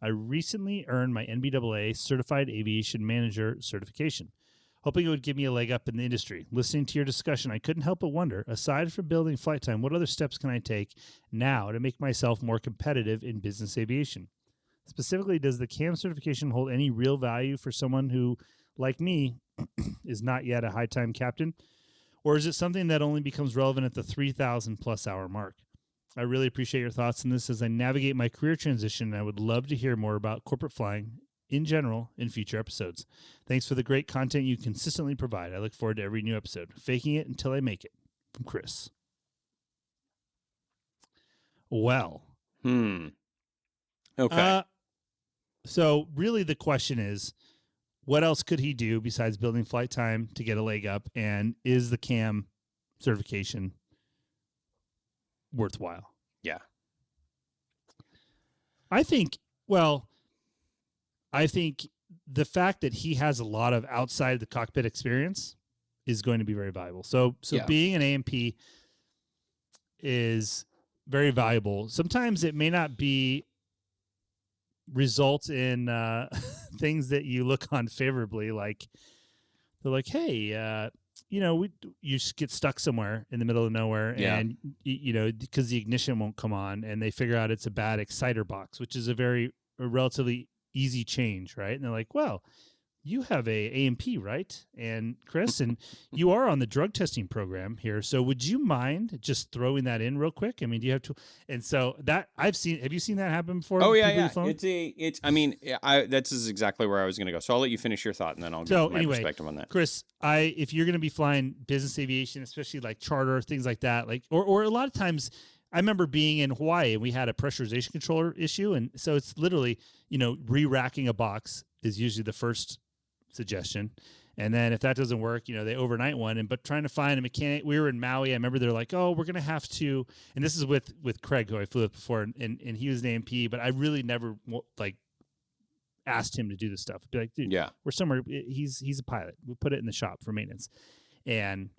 I recently earned my NBAA Certified Aviation Manager certification, hoping it would give me a leg up in the industry. Listening to your discussion, I couldn't help but wonder, aside from building flight time, what other steps can I take now to make myself more competitive in business aviation? Specifically, does the CAM certification hold any real value for someone who, like me, is not yet a high-time captain? Or is it something that only becomes relevant at the 3,000-plus hour mark? I really appreciate your thoughts on this as I navigate my career transition, and I would love to hear more about corporate flying in general in future episodes. Thanks for the great content you consistently provide. I look forward to every new episode. Faking it until I make it. From Chris. Well. Okay. So really the question is, what else could he do besides building flight time to get a leg up? And is the CAM certification worthwhile? Yeah. I think the fact that he has a lot of outside the cockpit experience is going to be very valuable. So Yeah. being an A&P is very valuable. Sometimes it may not be result in things that you look on favorably, like they're like, hey, you just get stuck somewhere in the middle of nowhere, and because the ignition won't come on, and they figure out it's a bad exciter box, which is a relatively easy change, right? And they're like, well, you have a A&P, right? And Chris, and you are on the drug testing program here. So would you mind just throwing that in real quick? I mean, do you have to? And so that have you seen that happen before? Oh yeah. That's exactly where I was going to go. So I'll let you finish your thought and then I'll give my perspective on that. Chris, if you're going to be flying business aviation, especially like charter, things like that, like, or a lot of times, I remember being in Hawaii and we had a pressurization controller issue. And so it's literally, re-racking a box is usually the first suggestion. And then if that doesn't work, they overnight one. But trying to find a mechanic, we were in Maui. I remember they're like, oh, we're going to have to, and this is with Craig, who I flew with before, and he was an A&P, but I really never asked him to do this stuff. Be like, dude, Yeah. we're somewhere. He's a pilot. We put it in the shop for maintenance. And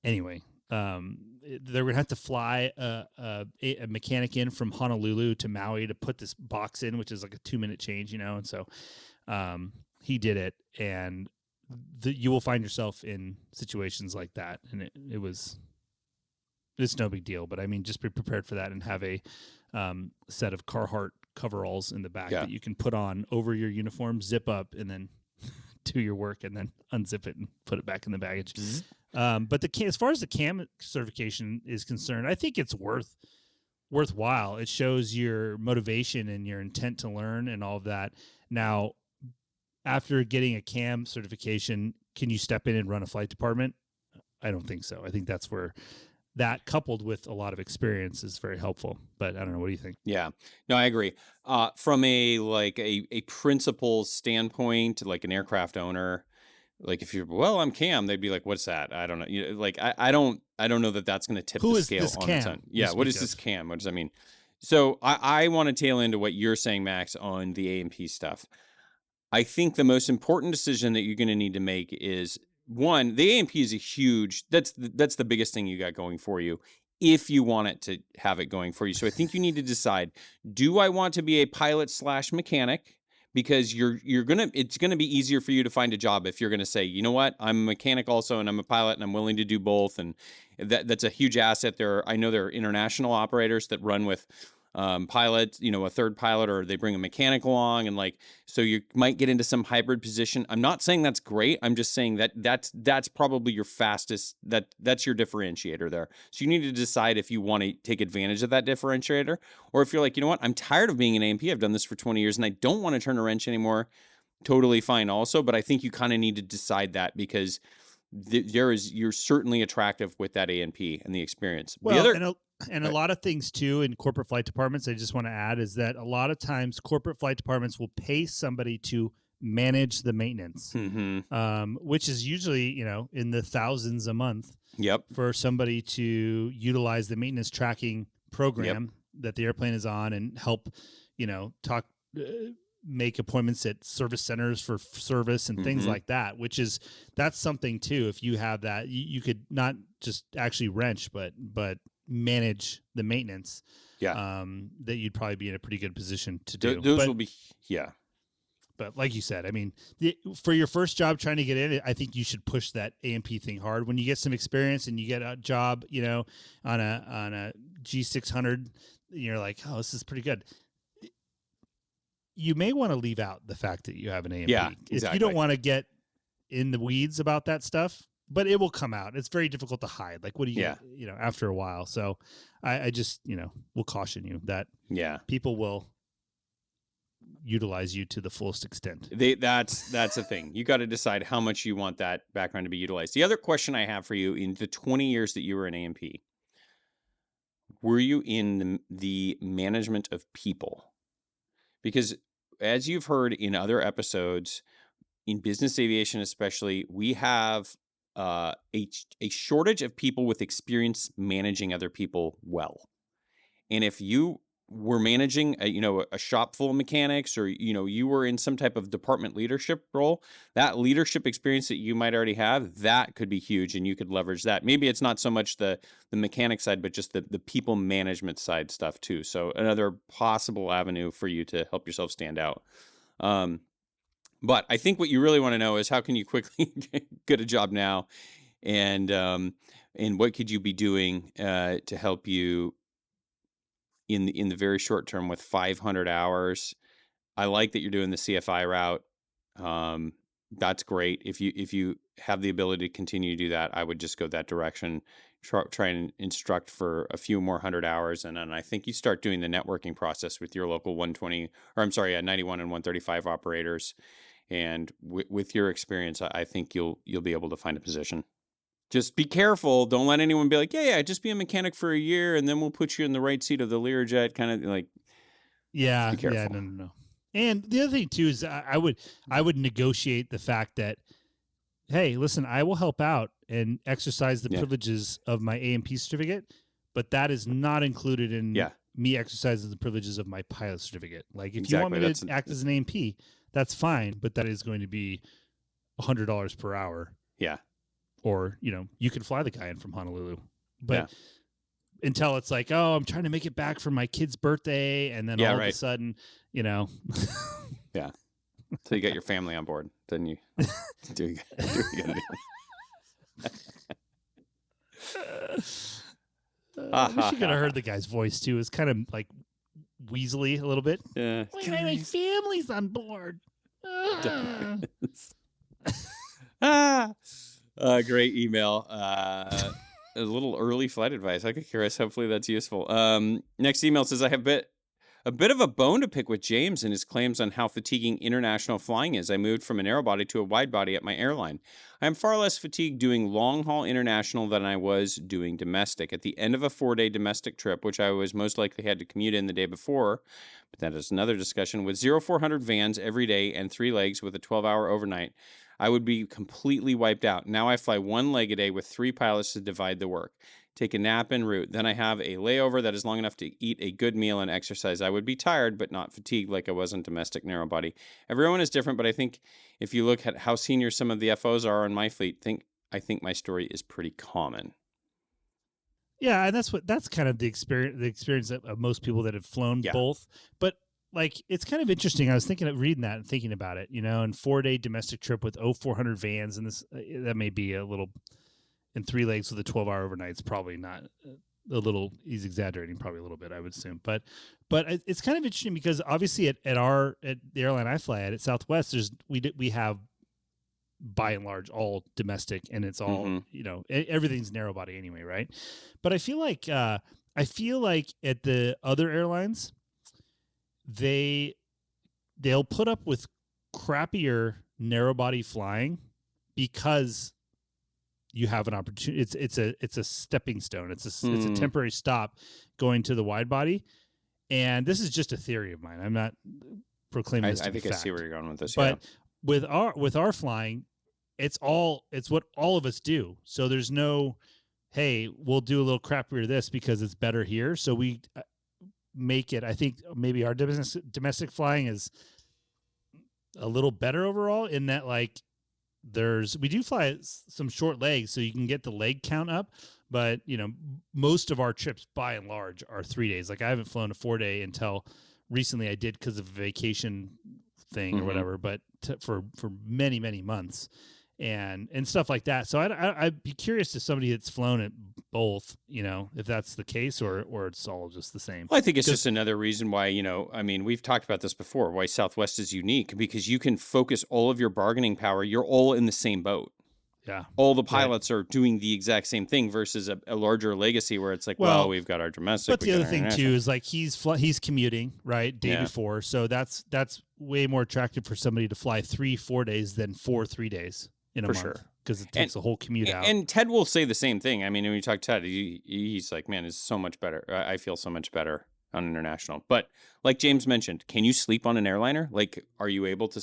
anyway, they're gonna have to fly a mechanic in from Honolulu to Maui to put this box in, which is like a 2-minute change, And so he did it, and you will find yourself in situations like that, and it's no big deal. But I mean, just be prepared for that and have a set of Carhartt coveralls in the back that you can put on over your uniform, zip up, and then do your work, and then unzip it and put it back in the baggage. But as far as the CAM certification is concerned, I think it's worthwhile. It shows your motivation and your intent to learn and all of that. Now, after getting a CAM certification, can you step in and run a flight department? I don't think so. I think that's where that, coupled with a lot of experience, is very helpful. But I don't know. What do you think? Yeah, no, I agree. From a principal standpoint, like an aircraft owner, like if you're, I'm CAM, they'd be like, what's that? I don't know. I don't know that that's going to tip the scale on its own. Yeah. What is this CAM? What does that mean? So I want to tail into what you're saying, Max, on the A&P stuff. I think the most important decision that you're going to need to make is, one, the A&P is that's the biggest thing you got going for you if you want it to have it going for you. So I think you need to decide, do I want to be a pilot / mechanic? Because it's gonna be easier for you to find a job if you're gonna say, you know what, I'm a mechanic also, and I'm a pilot, and I'm willing to do both, and that's a huge asset. I know there are international operators that run with pilots, a third pilot, or they bring a mechanic along, and so you might get into some hybrid position. I'm not saying that's great. I'm just saying that's probably your fastest. That's your differentiator there. So you need to decide if you want to take advantage of that differentiator, or if you're like, you know what, I'm tired of being an A&P. I've done this for 20 years, and I don't want to turn a wrench anymore. Totally fine, also. But I think you kind of need to decide that, because you're certainly attractive with that A&P and the experience. Well, and a lot of things too in corporate flight departments, I just want to add, is that a lot of times corporate flight departments will pay somebody to manage the maintenance, which is usually, in the thousands a month. Yep. For somebody to utilize the maintenance tracking program that the airplane is on and help, make appointments at service centers for service and things like that, that's something too. If you have that, you could not just actually wrench, but manage the maintenance. That you'd probably be in a pretty good position to do. Those will be, But like you said, I mean, for your first job trying to get in, I think you should push that A&P thing hard. When you get some experience and you get a job, on a G600, you're like, oh, this is pretty good. You may want to leave out the fact that you have an A&P. Yeah, exactly. If you don't want to get in the weeds about that stuff, but it will come out. It's very difficult to hide. Like, what do you, after a while. So I just, will caution you that people will utilize you to the fullest extent. That's the thing. You got to decide how much you want that background to be utilized. The other question I have for you, in the 20 years that you were in A&P, were you in the management of people? Because as you've heard in other episodes, in business aviation especially, we have a shortage of people with experience managing other people well. And if you were managing a shop full of mechanics, or you were in some type of department leadership role, that leadership experience that you might already have, that could be huge, and you could leverage that. Maybe it's not so much the mechanic side, but just the people management side stuff too. So another possible avenue for you to help yourself stand out. But I think what you really want to know is, how can you quickly get a job now, and what could you be doing to help you in the very short term with 500 hours. I like that you're doing the CFI route. That's great. If you have the ability to continue to do that, I would just go that direction. Try and instruct for a few more 100 hours, and then I think you start doing the networking process with your local 91 and 135 operators. And with your experience, I think you'll be able to find a position. Just be careful. Don't let anyone be like, yeah, just be a mechanic for a year, and then we'll put you in the right seat of the Learjet, kind of like. Yeah, be careful. yeah, no. And the other thing too is, I would negotiate the fact that, hey, listen, I will help out and exercise the privileges of my A&P certificate, but that is not included in me exercising the privileges of my pilot certificate. Like if Exactly, you want me that's to act as an AMP, that's fine, but that is going to be $100 per hour. Yeah. Or, you can fly the guy in from Honolulu. But Yeah. until it's like, oh, I'm trying to make it back for my kid's birthday, and then all of a sudden, Yeah. So you get your family on board, then you do you gotta do. I wish you could have heard the guy's voice too. It's kind of like weaselly a little bit. Yeah. My family's on board. Great email. A little early flight advice. I could curious. Hopefully that's useful. Next email says, I have a bit of a bone to pick with James and his claims on how fatiguing international flying is. I moved from a narrow body to a wide body at my airline. I am far less fatigued doing long-haul international than I was doing domestic. At the end of a 4-day domestic trip, which I was most likely had to commute in the day before, but that is another discussion, with 0400 vans every day and 3 legs with a 12-hour overnight, I would be completely wiped out. Now I fly 1 leg a day with 3 pilots to divide the work. Take a nap en route. Then I have a layover that is long enough to eat a good meal and exercise. I would be tired, but not fatigued like I was in domestic narrow body. Everyone is different, but I think if you look at how senior some of the FOs are on my fleet, I think my story is pretty common. Yeah, and that's kind of the experience of most people that have flown both. But like, it's kind of interesting. I was thinking of reading that and thinking about it, and 4-day domestic trip with 0400 vans, and this that may be a little. And 3 legs with a 12-hour overnight is probably not a little. He's exaggerating probably a little bit, I would assume. But it's kind of interesting because obviously at the airline I fly at Southwest, we have by and large all domestic, and it's all everything's narrow body anyway, right? But I feel like at the other airlines, they'll put up with crappier narrow body flying because you have an opportunity. It's a stepping stone. It's a temporary stop going to the wide body. And this is just a theory of mine. I'm not proclaiming this to be fact. I see where you're going with this. But with our flying, it's what all of us do. So there's no, hey, we'll do a little crappier this because it's better here. So we make it. I think maybe our domestic flying is a little better overall in that, like, we do fly some short legs, so you can get the leg count up, but most of our trips by and large are 3 days. Like, I haven't flown a 4-day until recently. I did because of a vacation thing or whatever, but for many, many months and stuff like that. So I'd be curious to somebody that's flown it both, if that's the case or it's all just the same. Well, I think it's just another reason why, we've talked about this before, why Southwest is unique, because you can focus all of your bargaining power. You're all in the same boat. Yeah. All the pilots are doing the exact same thing versus a larger legacy where it's like, well, we've got our domestic. But the other thing too is like he's commuting, right, day before. So that's way more attractive for somebody to fly 3-4 days than 3 days in a month. Sure. Because it takes the whole commute out. And Ted will say the same thing. I mean, when you talk to Ted, he's like, man, it's so much better. I feel so much better on international. But like James mentioned, can you sleep on an airliner? Like, are you able to,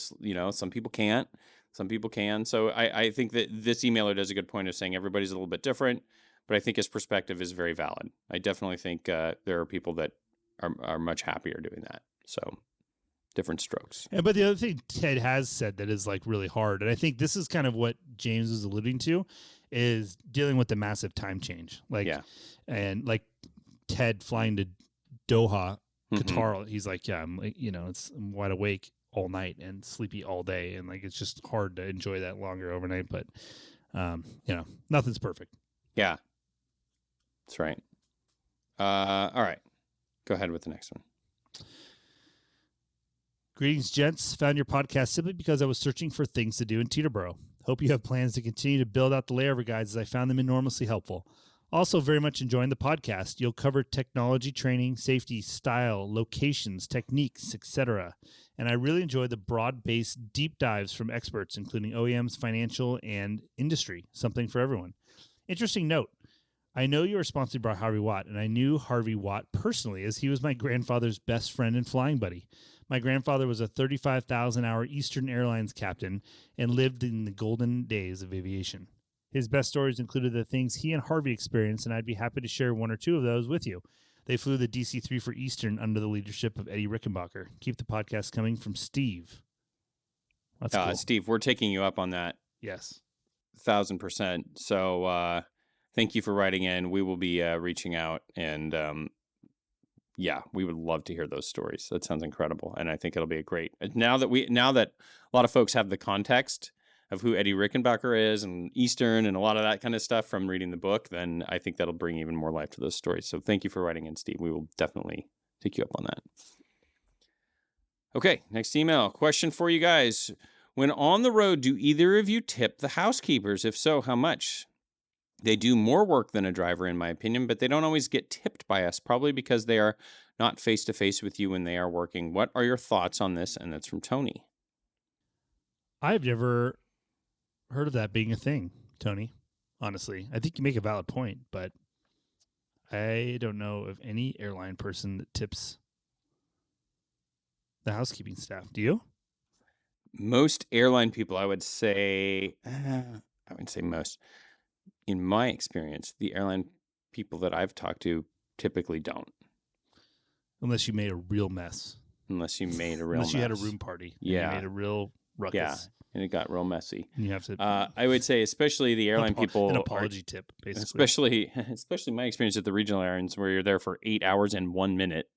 some people can't. Some people can. So I think that this emailer does a good point of saying everybody's a little bit different, but I think his perspective is very valid. I definitely think there are people that are much happier doing that. So different strokes. Yeah, but the other thing Ted has said that is like really hard, and I think this is kind of what James was alluding to, is dealing with the massive time change. And like Ted flying to Doha, Qatar, he's like, I'm wide awake all night and sleepy all day, and like it's just hard to enjoy that longer overnight. But nothing's perfect. Yeah, that's right. All right, go ahead with the next one. Greetings, gents. Found your podcast simply because I was searching for things to do in Teterboro. Hope you have plans to continue to build out the layover guides, as I found them enormously helpful. Also, very much enjoying the podcast. You'll cover technology, training, safety, style, locations, techniques, etc. And I really enjoy the broad-based deep dives from experts, including OEMs, financial, and industry. Something for everyone. Interesting note. I know you are sponsored by Harvey Watt, and I knew Harvey Watt personally, as he was my grandfather's best friend and flying buddy. My grandfather was a 35,000-hour Eastern Airlines captain and lived in the golden days of aviation. His best stories included the things he and Harvey experienced, and I'd be happy to share one or two of those with you. They flew the DC-3 for Eastern under the leadership of Eddie Rickenbacker. Keep the podcast coming from Steve. That's cool. Steve, we're taking you up on that. Yes. 1,000%. So thank you for writing in. We will be reaching out, and we would love to hear those stories. That sounds incredible, and I think it'll be a great. Now that a lot of folks have the context of who Eddie Rickenbacker is and Eastern and a lot of that kind of stuff from reading the book, then I think that'll bring even more life to those stories. So thank you for writing in, Steve. We will definitely take you up on that. Okay, next email. Question for you guys. When on the road, do either of you tip the housekeepers? If so, how much? They do more work than a driver, in my opinion, but they don't always get tipped by us, probably because they are not face-to-face with you when they are working. What are your thoughts on this? And that's from Tony. I've never heard of that being a thing, Tony. Honestly, I think you make a valid point, but I don't know of any airline person that tips the housekeeping staff. Do you? Most airline people, I would say most. In my experience, the airline people that I've talked to typically don't. Unless you made a real mess. Unless you made a real Unless mess. you had a room party. And Yeah. you made a real ruckus. Yeah, and it got real messy. And you have to... I would say especially the airline people... An apology tip, basically. Especially my experience at the regional airlines where you're there for 8 hours and 1 minute.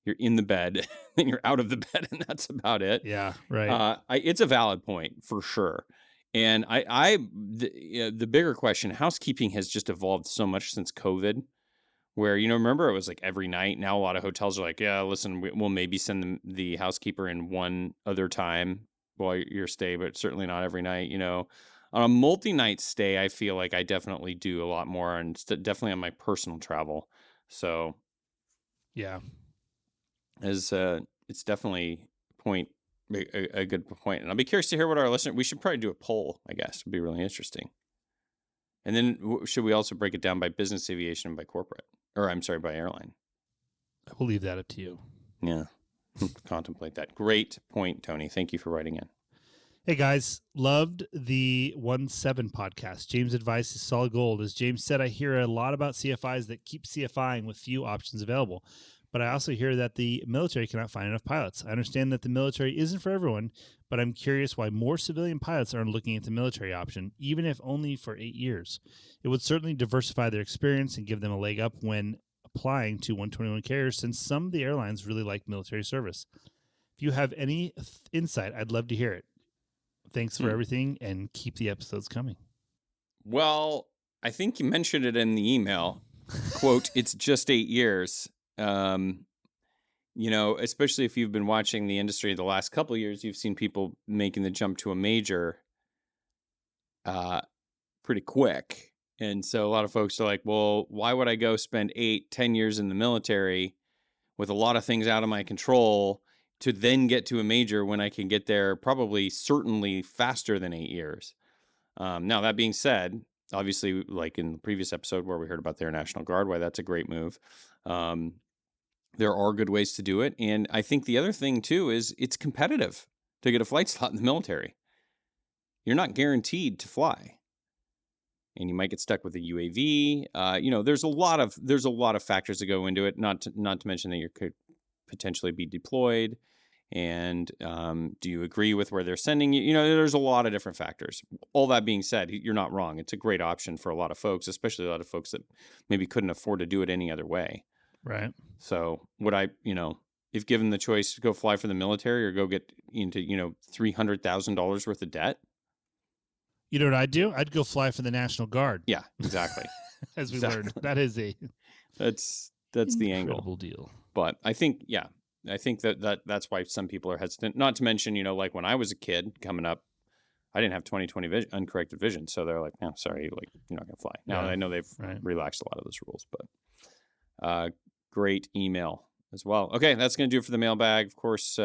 You're in the bed, then you're out of the bed, and that's about it. Yeah, right. It's a valid point, for sure. And the bigger question, housekeeping has just evolved so much since COVID, where, remember it was like every night. Now a lot of hotels are like, yeah, listen, we'll maybe send the housekeeper in one other time while your stay, but certainly not every night, On a multi-night stay, I feel like I definitely do a lot more, and definitely on my personal travel. So, yeah, it's definitely a good point. And I'll be curious to hear what our listeners... We should probably do a poll, I guess. It'd be really interesting. And then should we also break it down by business aviation and by corporate? Or I'm sorry, by airline. I will leave that up to you. Yeah. Contemplate that. Great point, Tony. Thank you for writing in. Hey, guys. Loved the 1-7 podcast. James' advice is solid gold. As James said, I hear a lot about CFIs that keep CFIing with few options available. But I also hear that the military cannot find enough pilots. I understand that the military isn't for everyone, but I'm curious why more civilian pilots aren't looking at the military option, even if only for 8 years. It would certainly diversify their experience and give them a leg up when applying to 121 carriers, since some of the airlines really like military service. If you have any insight, I'd love to hear it. Thanks for everything, and keep the episodes coming. Well, I think you mentioned it in the email. Quote, it's just 8 years. Especially if you've been watching the industry the last couple of years, you've seen people making the jump to a major pretty quick. And so a lot of folks are like, well, why would I go spend 8-10 years in the military with a lot of things out of my control to then get to a major when I can get there certainly faster than 8 years? Now, that being said, obviously, like in the previous episode where we heard about the Air National Guard, why that's a great move. There are good ways to do it. And I think the other thing, too, is it's competitive to get a flight slot in the military. You're not guaranteed to fly. And you might get stuck with a UAV. There's a lot of factors that go into it, not to mention that you could potentially be deployed. And do you agree with where they're sending you? There's a lot of different factors. All that being said, you're not wrong. It's a great option for a lot of folks, especially a lot of folks that maybe couldn't afford to do it any other way. Right. So would I, if given the choice to go fly for the military or go get into, $300,000 worth of debt? You know what I'd do? I'd go fly for the National Guard. Yeah, exactly. As we learned, that is that's the angle. Incredible deal. But I think that's why some people are hesitant. Not to mention, like when I was a kid coming up, I didn't have 20/20 uncorrected vision, so they're like, "No, sorry, like you're not gonna fly." Now I know they've relaxed a lot of those rules, but great email as well. Okay, that's gonna do it for the mailbag. Of course,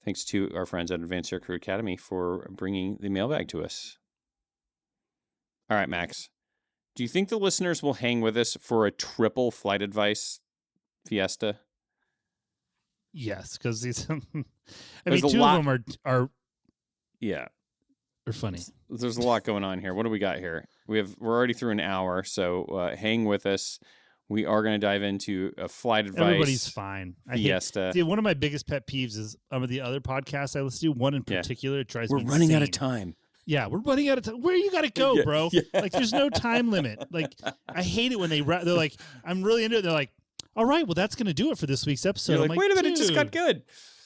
thanks to our friends at Advanced Aircrew Academy for bringing the mailbag to us. All right, Max, do you think the listeners will hang with us for a triple flight advice Fiesta? Yes, because these. Two of them are funny. There's a lot going on here. What do we got here? We're already through an hour, so hang with us. We are going to dive into a flight advice. Everybody's fine. Fiesta. See, one of my biggest pet peeves is the other podcasts I listen to. One in particular drives me We're running out of insane. time. Yeah, we're running out of time. Where you got to go, bro? Yeah. Like, there's no time limit. Like, I hate it when they're like, I'm really into it. They're like, all right, well, that's going to do it for this week's episode. You're I'm like, wait a minute, it just got "Dude." good.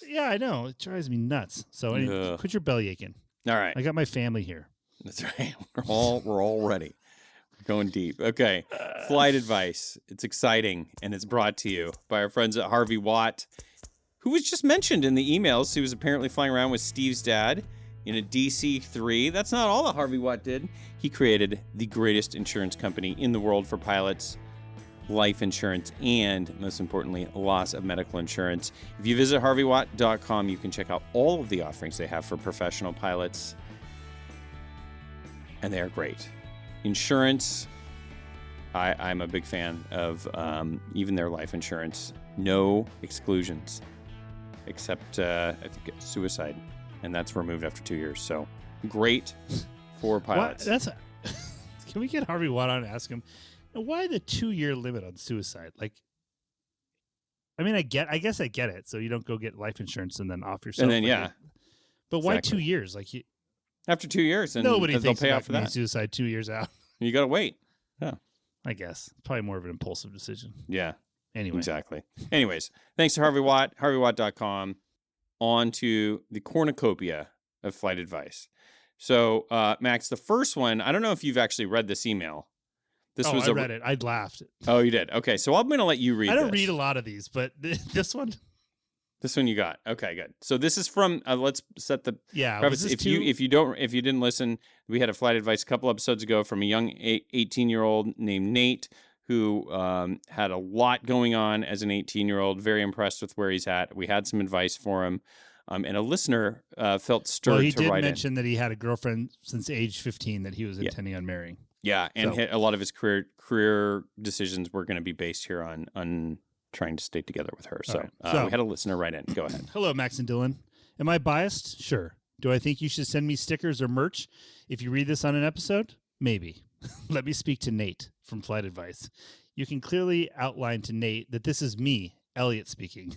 Yeah, I know. It drives me nuts. So anyway, quit your belly aching. All right. I got my family here. That's right. We're all ready. We're going deep. Okay. Flight advice. It's exciting, and it's brought to you by our friends at Harvey Watt, who was just mentioned in the emails. He was apparently flying around with Steve's dad in a DC-3. That's not all that Harvey Watt did. He created the greatest insurance company in the world for pilots, life insurance, and most importantly, loss of medical insurance. If you visit harveywatt.com, you can check out all of the offerings they have for professional pilots, and they are great. Insurance, I'm a big fan of even their life insurance. No exclusions, except I think suicide, and that's removed after 2 years. So great for pilots. Can we get Harvey Watt on and ask him why the 2-year limit on suicide? Like, I mean, I guess I get it. So you don't go get life insurance and then off yourself. And then but why exactly. 2 years? Like, after 2 years, and nobody they'll thinks pay about out for that. suicide 2 years out. You got to wait. Yeah. I guess probably more of an impulsive decision. Yeah. Anyway, Exactly. Anyways, thanks to Harvey Watt, harveywatt.com. On to the cornucopia of flight advice. So, Max, the first one, I don't know if you've actually read this email. I read it. I laughed. Oh, you did? Okay, so I'm going to let you read I don't this. read a lot of these, but this one. This one you got. Okay, good. So this is from, let's set the preface. If you didn't listen, we had a flight advice a couple episodes ago from a young 18-year-old named Nate who had a lot going on as an 18-year-old, very impressed with where he's at. We had some advice for him. And a listener felt stirred to write in. He did mention that he had a girlfriend since age 15 that he was intending on marrying. Yeah, and a lot of his career decisions were going to be based here on trying to stay together with her. So, we had a listener write in. Go ahead. Hello, Max and Dylan. Am I biased? Sure. Do I think you should send me stickers or merch if you read this on an episode? Maybe. Let me speak to Nate from Flight Advice. You can clearly outline to Nate that this is me, Elliot, speaking.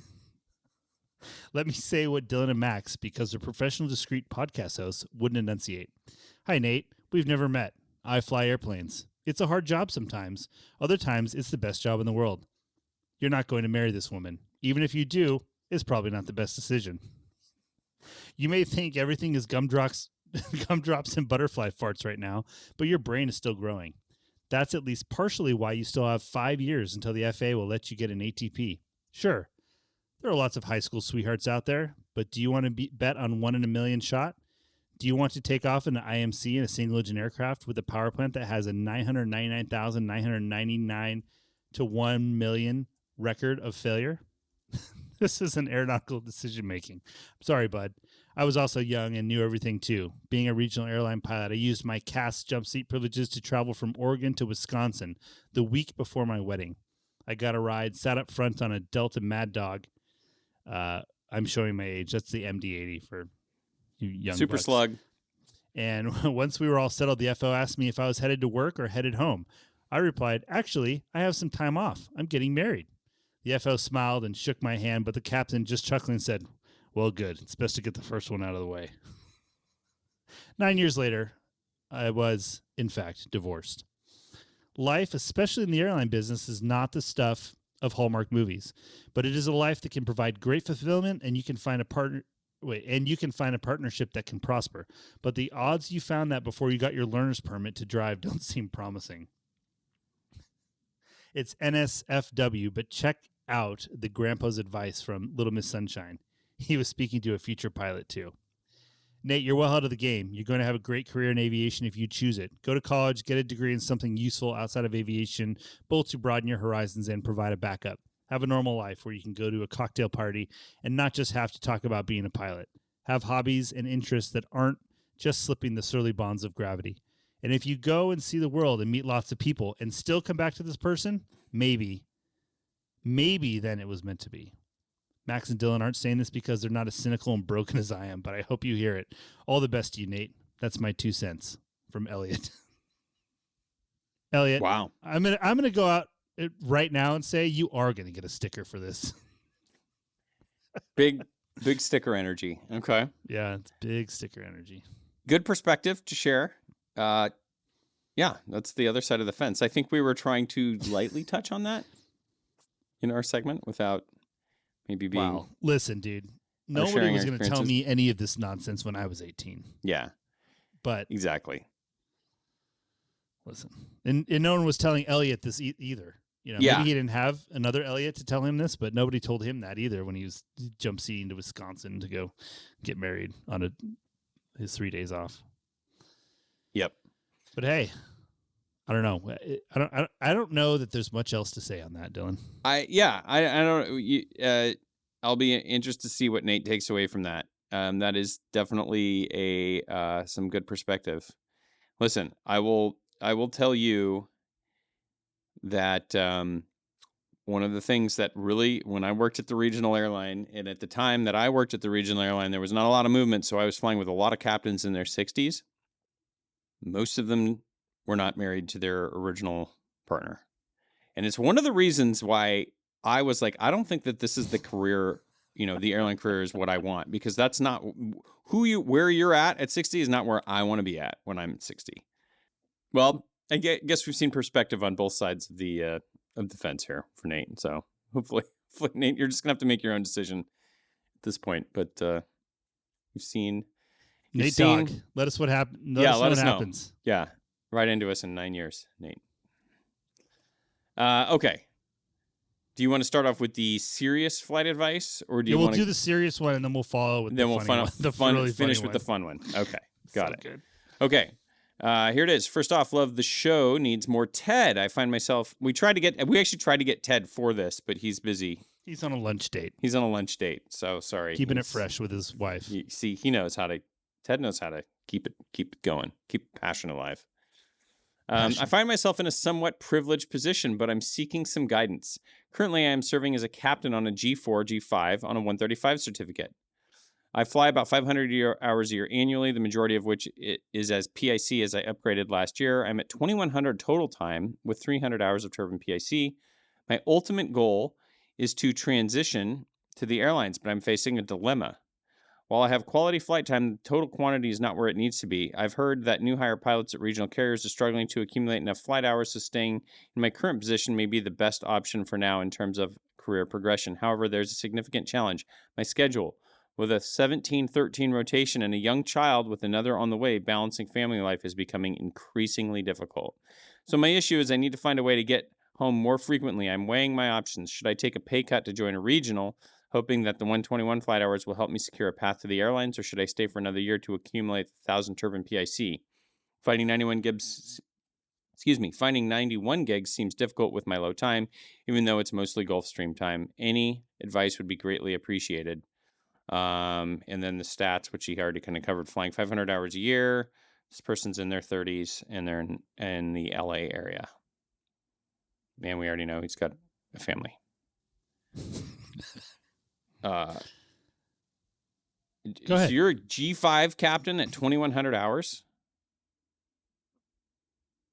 Let me say what Dylan and Max, because they're professional, discreet podcast hosts, wouldn't enunciate. Hi, Nate. We've never met. I fly airplanes. It's a hard job sometimes. Other times, it's the best job in the world. You're not going to marry this woman. Even if you do, it's probably not the best decision. You may think everything is gumdrops and butterfly farts right now, but your brain is still growing. That's at least partially why you still have 5 years until the FAA will let you get an ATP. Sure, there are lots of high school sweethearts out there, but do you want to bet on 1 in a million shot? Do you want to take off in an IMC in a single-engine aircraft with a power plant that has a 999,999 to 1 million record of failure? This is an aeronautical decision-making. I'm sorry, bud. I was also young and knew everything, too. Being a regional airline pilot, I used my CAS jump seat privileges to travel from Oregon to Wisconsin the week before my wedding. I got a ride, sat up front on a Delta Mad Dog. I'm showing my age. That's the MD-80 for you young Super bucks. Slug. And once we were all settled, the FO asked me if I was headed to work or headed home. I replied, actually, I have some time off. I'm getting married. The FO smiled and shook my hand, but the captain just chuckling said, well, good. It's best to get the first one out of the way. 9 years later, I was, in fact, divorced. Life, especially in the airline business, is not the stuff of Hallmark movies, but it is a life that can provide great fulfillment, and you can find a partnership that can prosper. But the odds you found that before you got your learner's permit to drive don't seem promising. It's NSFW, but check out the grandpa's advice from Little Miss Sunshine. He was speaking to a future pilot, too. Nate, you're well out of the game. You're going to have a great career in aviation if you choose it. Go to college, get a degree in something useful outside of aviation, both to broaden your horizons and provide a backup. Have a normal life where you can go to a cocktail party and not just have to talk about being a pilot. Have hobbies and interests that aren't just slipping the surly bonds of gravity. And if you go and see the world and meet lots of people and still come back to this person, maybe then it was meant to be. Max and Dylan aren't saying this because they're not as cynical and broken as I am, but I hope you hear it. All the best to you, Nate. That's my 2 cents from Elliot. Elliot. Wow. I'm gonna go out it right now and say you are going to get a sticker for this. Big sticker energy. Okay. Yeah, it's big sticker energy. Good perspective to share. Yeah, that's the other side of the fence. I think we were trying to lightly touch on that in our segment without maybe being. Wow. Listen, dude. Nobody sharing was our going to tell experiences. me any of this nonsense when I was 18. Yeah, But exactly. listen, and no one was telling Elliot this either. You know, Yeah. maybe he didn't have another Elliot to tell him this, but nobody told him that either when he was jump seating to Wisconsin to go get married on his 3 days off. Yep. But hey, I don't know. I don't know that there's much else to say on that, Dylan. I don't. I'll be interested to see what Nate takes away from that. That is definitely some good perspective. Listen, I will tell you that one of the things that really, when I worked at the regional airline, and at the time that I worked at the regional airline, there was not a lot of movement, so I was flying with a lot of captains in their 60s. Most of them were not married to their original partner. And it's one of the reasons why I was like, I don't think that this is the career, the airline career is what I want, because that's not where you're at 60 is not where I want to be at when I'm 60. Well, I guess we've seen perspective on both sides of the fence here for Nate. So hopefully, Nate, you're just gonna have to make your own decision at this point. But you've seen Nate Dog, let us what happens. Let us know. Yeah, right into us in 9 years, Nate. Okay. Do you want to start off with the serious flight advice, or do you want to do the serious one and then we'll follow with the funny one. Finish with the fun one. Okay, got it. Good. Okay. Here it is. First off, love the show. Needs more Ted. I find myself. We actually tried to get Ted for this, but he's busy. He's on a lunch date. So sorry. Keeping it fresh with his wife. See, Ted knows how to keep it going, keep passion alive. I find myself in a somewhat privileged position, but I'm seeking some guidance. Currently, I am serving as a captain on a G4, G5 on a 135 certificate. I fly about 500 hours a year annually, the majority of which is as PIC as I upgraded last year. I'm at 2,100 total time with 300 hours of turbine PIC. My ultimate goal is to transition to the airlines, but I'm facing a dilemma. While I have quality flight time, the total quantity is not where it needs to be. I've heard that new hire pilots at regional carriers are struggling to accumulate enough flight hours, so staying in my current position may be the best option for now in terms of career progression. However, there's a significant challenge. My schedule. With a 17-13 rotation and a young child with another on the way, balancing family life is becoming increasingly difficult. So my issue is I need to find a way to get home more frequently. I'm weighing my options. Should I take a pay cut to join a regional, hoping that the 121 flight hours will help me secure a path to the airlines, or should I stay for another year to accumulate 1,000 turbine PIC? Finding 91 gigs seems difficult with my low time, even though it's mostly Gulfstream time. Any advice would be greatly appreciated. And then the stats, which he already kind of covered, flying 500 hours a year. This person's in their 30s and they're in the LA area. And we already know he's got a family. Go ahead. So you're a G5 captain at 2,100 hours?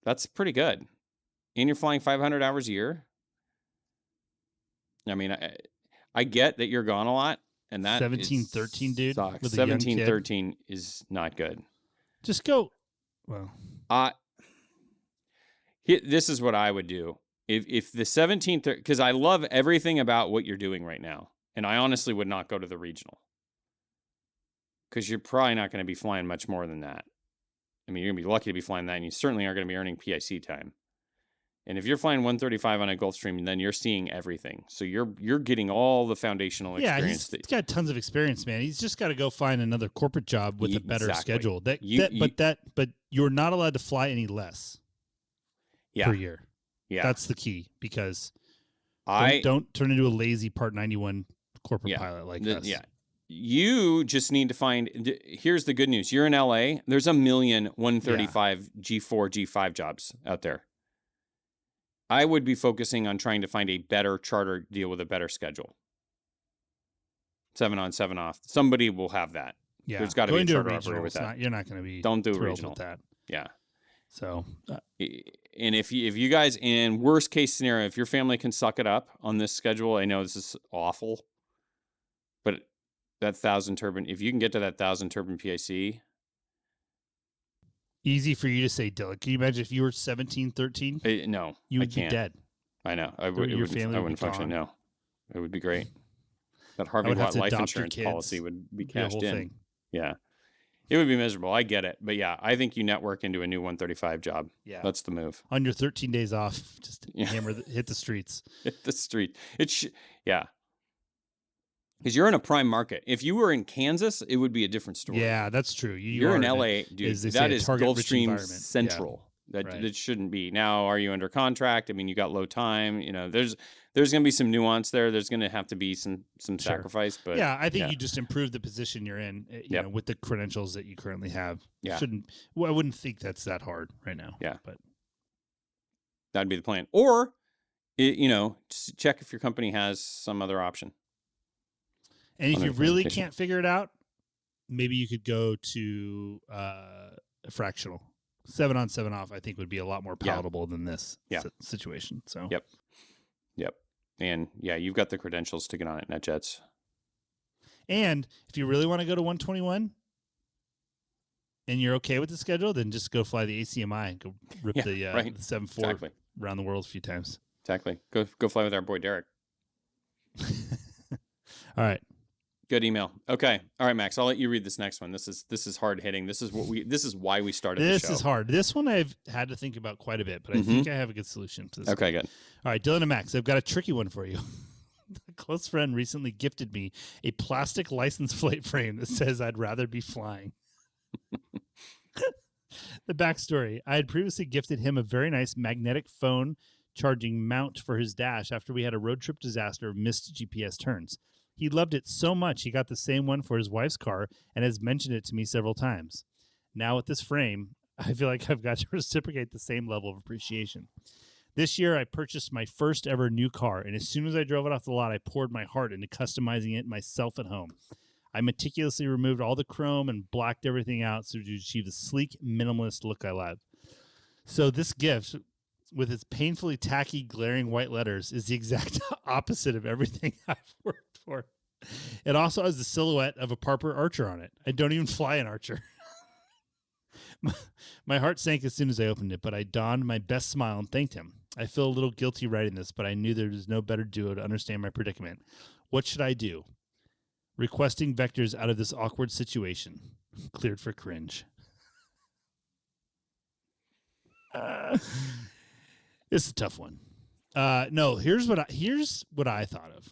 That's pretty good. And you're flying 500 hours a year? I mean, I get that you're gone a lot. And that 17-13, dude. Sucks. With a young kid. 17-13 is not good. Just go. Well, this is what I would do. If the 17-13, because I love everything about what you're doing right now. And I honestly would not go to the regional. Because you're probably not going to be flying much more than that. I mean, you're going to be lucky to be flying that, and you certainly aren't going to be earning PIC time. And if you're flying 135 on a Gulfstream, then you're seeing everything. So you're getting all the foundational experience. He's got tons of experience, man. He's just got to go find another corporate job with a better schedule. But you're not allowed to fly any less per year. Yeah, that's the key, because don't turn into a lazy Part 91 corporate pilot like us. Yeah, you just need to find. Here's the good news: you're in LA. There's a million 135 G4, G5 jobs out there. I would be focusing on trying to find a better charter deal with a better schedule. 7 on, 7 off. Somebody will have that. Yeah, there's got to be a charter operator with that. You're not going to be don't do thrilled regional with that. Yeah, So And if you guys, in worst case scenario, if your family can suck it up on this schedule, I know this is awful, but that 1,000 turbine, if you can get to that 1,000 turbine PIC, easy for you to say, Dylan. Can you imagine if you were 17, 13? No, You would I can't. be dead. I know. I Your family I would be wouldn't function. gone. No, it would be great. That Harvey would have Watt to life adopt your insurance kids, policy would be the cashed whole in. thing. Yeah, it would be miserable. I get it, but yeah, I think you network into a new 135 job. Yeah. That's the move. On your 13 days off, just Yeah. hit the streets. Hit the street. Yeah. Because you're in a prime market. If you were in Kansas, it would be a different story. Yeah, that's true. You're in LA, dude. as they say, That a is target-rich Gulfstream environment. Central. Right. That shouldn't be. Now, are you under contract? I mean, you got low time. You know, there's going to be some nuance there. There's going to have to be some sacrifice. But yeah, I think you just improve the position you're in. You Yep. know, with the credentials that you currently have. Yeah. I wouldn't think that's that hard right now. Yeah. But that'd be the plan. Or, just check if your company has some other option. and if Other you really implementation. can't figure it out, maybe you could go to a fractional. 7 on, 7 off, I think would be a lot more palatable than this situation. So Yep. And yeah, you've got the credentials to get on it, NetJets. And if you really want to go to 121 and you're okay with the schedule, then just go fly the ACMI and go rip the 7.4 Exactly. around the world a few times. Exactly. Go fly with our boy Derek. All right. Good email. Okay. All right, Max. I'll let you read this next one. This is hard hitting. This is why we started the show. This is hard. This one I've had to think about quite a bit, but I think I have a good solution to this. Okay, good. All right, Dylan and Max, I've got a tricky one for you. A close friend recently gifted me a plastic license plate frame that says I'd rather be flying. The backstory: I had previously gifted him a very nice magnetic phone charging mount for his dash after we had a road trip disaster of missed GPS turns. He loved it so much he got the same one for his wife's car and has mentioned it to me several times. Now with this frame, I feel like I've got to reciprocate the same level of appreciation. This year, I purchased my first ever new car, and as soon as I drove it off the lot, I poured my heart into customizing it myself at home. I meticulously removed all the chrome and blacked everything out so to achieve the sleek, minimalist look I love. So this gift, with its painfully tacky, glaring white letters, is the exact opposite of everything I've worked for. It also has the silhouette of a Parker Archer on it. I don't even fly an Archer. My heart sank as soon as I opened it, but I donned my best smile and thanked him. I feel a little guilty writing this, but I knew there was no better duo to understand my predicament. What should I do? Requesting vectors out of this awkward situation. Cleared for cringe. It's a tough one. No, here's what I thought of.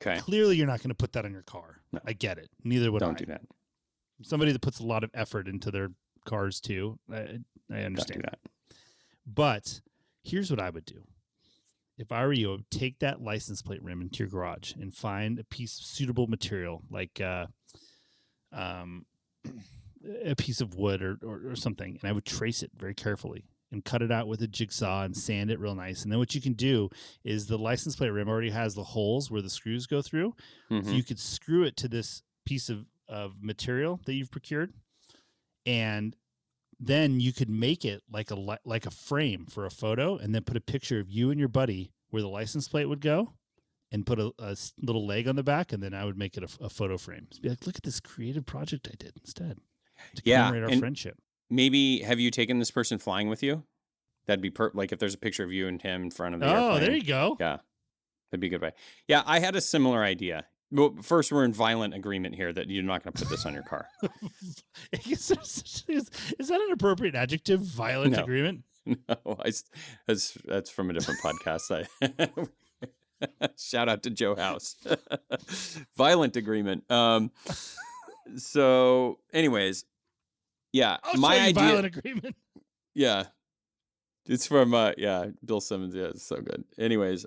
Okay. Clearly, you're not going to put that on your car. No. I get it. Neither would I. Don't do that. Somebody that puts a lot of effort into their cars too. I understand. Don't do that. But here's what I would do. If I were you, I would take that license plate rim into your garage and find a piece of suitable material, like a piece of wood or something, and I would trace it very carefully and cut it out with a jigsaw and sand it real nice. And then what you can do is the license plate rim already has the holes where the screws go through. So you could screw it to this piece of material that you've procured, and then you could make it like a frame for a photo, and then put a picture of you and your buddy where the license plate would go, and put a little leg on the back, and then I would make it a photo frame. Just be like, look at this creative project I did instead to commemorate our friendship. Maybe have you taken this person flying with you? That'd be like if there's a picture of you and him in front of the airplane. Oh, there you go. Yeah, that'd be a good way. Yeah, I had a similar idea. Well, first, we're in violent agreement here that you're not going to put this on your car. Is that an appropriate adjective? Violent No. agreement? No, that's from a different podcast. Shout out to Joe House. Violent agreement. So, anyways, yeah, my idea. Violent agreement. Yeah. It's from Bill Simmons. Yeah, it's so good. Anyways,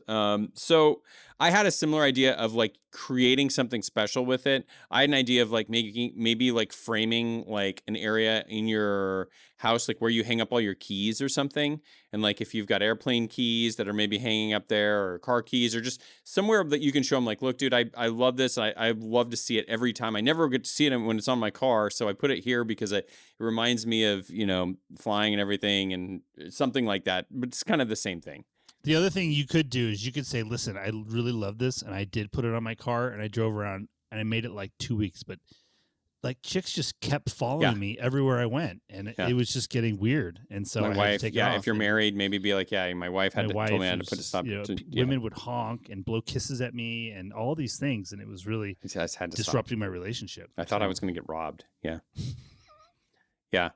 so I had a similar idea of like creating something special with it. I had an idea of like making maybe like framing like an area in your house, like where you hang up all your keys or something. And like if you've got airplane keys that are maybe hanging up there, or car keys, or just somewhere that you can show them like, look, dude, I love this. I love to see it every time. I never get to see it when it's on my car. So I put it here because it reminds me of, flying and everything and something like that. But it's kind of the same thing. The other thing you could do is you could say, listen, I really love this, and I did put it on my car, and I drove around, and I made it like 2 weeks, but like chicks just kept following me everywhere I went, and it was just getting weird. And so my I had wife, to take it off. if you're married, maybe be like, my wife told me I had to put a stop. Women would honk and blow kisses at me and all these things, and it was really disrupting my relationship. I thought I was going to get robbed. Yeah. Yeah.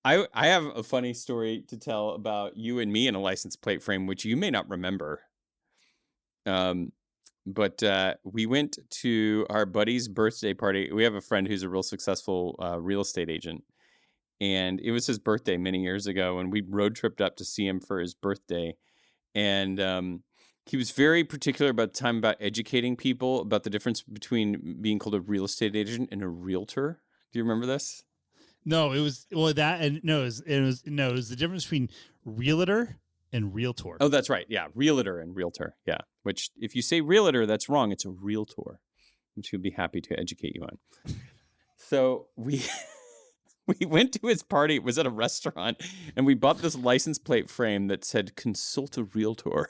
I have a funny story to tell about you and me in a license plate frame, which you may not remember. But we went to our buddy's birthday party. We have a friend who's a real successful real estate agent. And it was his birthday many years ago. And we road tripped up to see him for his birthday. And he was very particular about educating people about the difference between being called a real estate agent and a realtor. Do you remember this? No, it was it was the difference between realtor and realtor. Oh, that's right. Yeah, realtor and realtor. Yeah, which if you say realtor, that's wrong. It's a realtor, which we'd be happy to educate you on. So we went to his party. It was at a restaurant, and we bought this license plate frame that said "Consult a Realtor."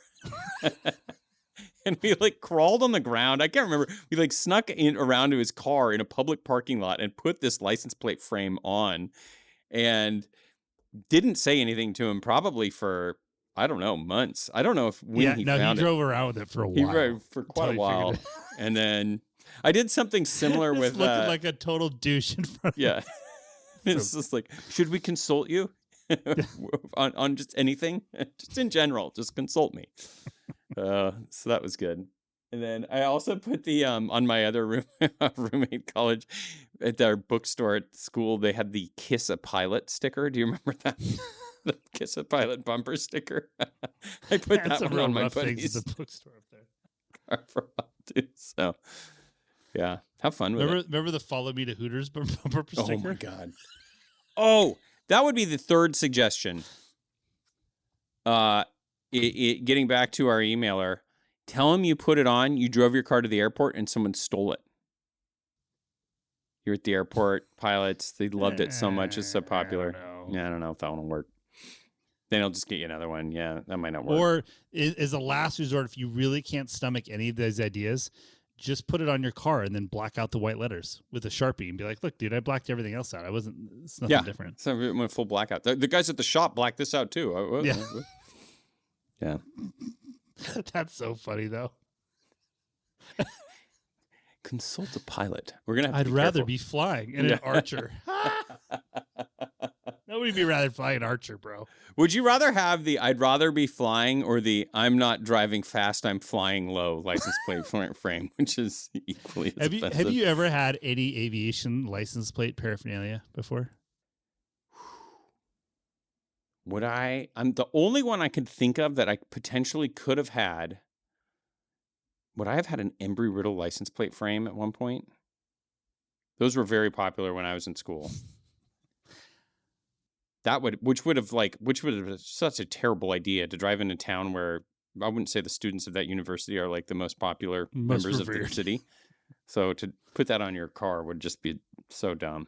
And we like crawled on the ground. I can't remember. We like snuck in around to his car in a public parking lot and put this license plate frame on, and didn't say anything to him probably for, I don't know, months. I don't know if when he found it. He drove around with it for a while. He drove for quite a while. And then I did something similar with looking like a total douche in front of him. It's just like, should we consult you on just anything? Just in general, just consult me. So that was good. And then I also put the on my other roommate college at our bookstore at school, they had the Kiss a Pilot sticker. Do you remember that? The Kiss a Pilot bumper sticker. I put that one on my buddies. The bookstore up there. So yeah, have fun with it. Remember the Follow Me to Hooters bumper sticker? Oh my God. Oh, that would be the third suggestion. Getting back to our emailer, tell him you put it on, you drove your car to the airport, and someone stole it. You're at the airport, pilots, they loved it so much, it's so popular. I don't know if that one will work. Then I'll just get you another one. Yeah, that might not work. Or as a last resort, if you really can't stomach any of those ideas, just put it on your car and then black out the white letters with a Sharpie and be like, look, dude, I blacked everything else out. It's nothing different. So I went full blackout. The guys at the shop blacked this out too. Yeah. That's so funny, though. Consult a pilot. We're gonna have to I'd be rather careful. be flying in an Archer. Nobody'd be rather flying an Archer, bro. Would you rather have the I'd rather be flying or the I'm not driving fast, I'm flying low license plate frame, which is equally as offensive? Have you ever had any aviation license plate paraphernalia before? I'm the only one I could think of that I potentially could have had. Would I have had an Embry-Riddle license plate frame at one point? Those were very popular when I was in school. Which would have been such a terrible idea to drive into town where I wouldn't say the students of that university are like the most popular members of the city. So to put that on your car would just be so dumb.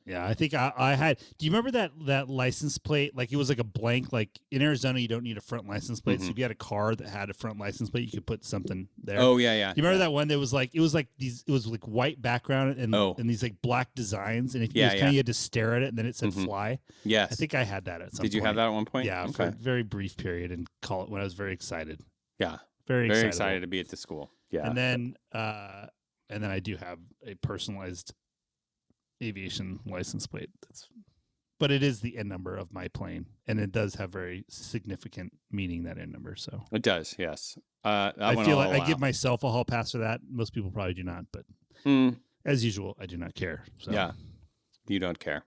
Yeah, I think I had. Do you remember that license plate? Like it was like a blank. Like in Arizona, you don't need a front license plate. Mm-hmm. So if you had a car that had a front license plate, you could put something there. Oh yeah. You remember that one that was like it was like white background and these like black designs, and if you had to stare at it, and then it said fly. Yes, I think I had that at some point. Did you have that at one point? Yeah, for a very brief period, and call it when I was very excited. Yeah, very excited to be at the school. Yeah, and then I do have a personalized aviation license plate, but it is the N number of my plane, and it does have very significant meaning, that N number. So it does, yes. I feel like I give myself a hall pass for that. Most people probably do not, but as usual, I do not care. So. Yeah, you don't care.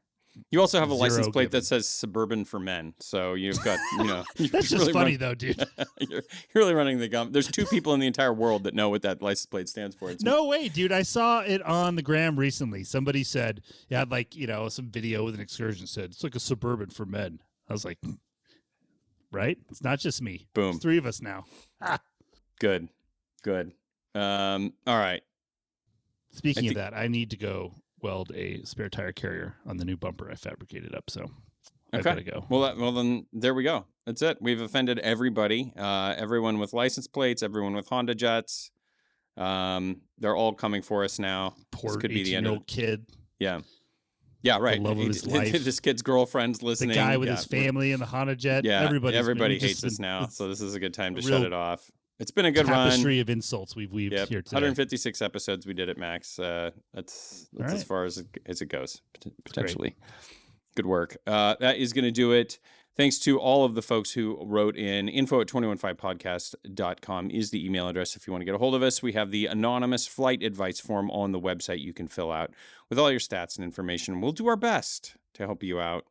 You also have a license Zero plate given. that says "Suburban for Men," so you've got, you're That's just really funny though, dude. you're really running the gum. There's 2 people in the entire world that know what that license plate stands for. It's No way, dude. I saw it on the gram recently. Somebody said it had like, some video with an excursion said it's like a Suburban for men. I was like, right? It's not just me. Boom. There's 3 of us now. Good. All right. Speaking of that, I need to go weld a spare tire carrier on the new bumper I fabricated up. So I gotta go. Well, then there we go. That's it. We've offended everybody. Everyone with license plates, everyone with Honda Jets. They're all coming for us now. Poor This could be the end of 18-year-old kid. Yeah. Yeah, right. love of his life. This kid's girlfriend's The listening. guy with his family and the Honda Jet. Yeah, everybody hates us now. So this is a good time to real shut it off. It's been a good tapestry run. of insults we've weaved Yep. here today. 156 episodes we did it, Max. That's All right. as far as it goes, potentially. Good work. That is going to do it. Thanks to all of the folks who wrote in. info@215podcast.com is the email address if you want to get a hold of us. We have the anonymous flight advice form on the website you can fill out with all your stats and information. We'll do our best to help you out.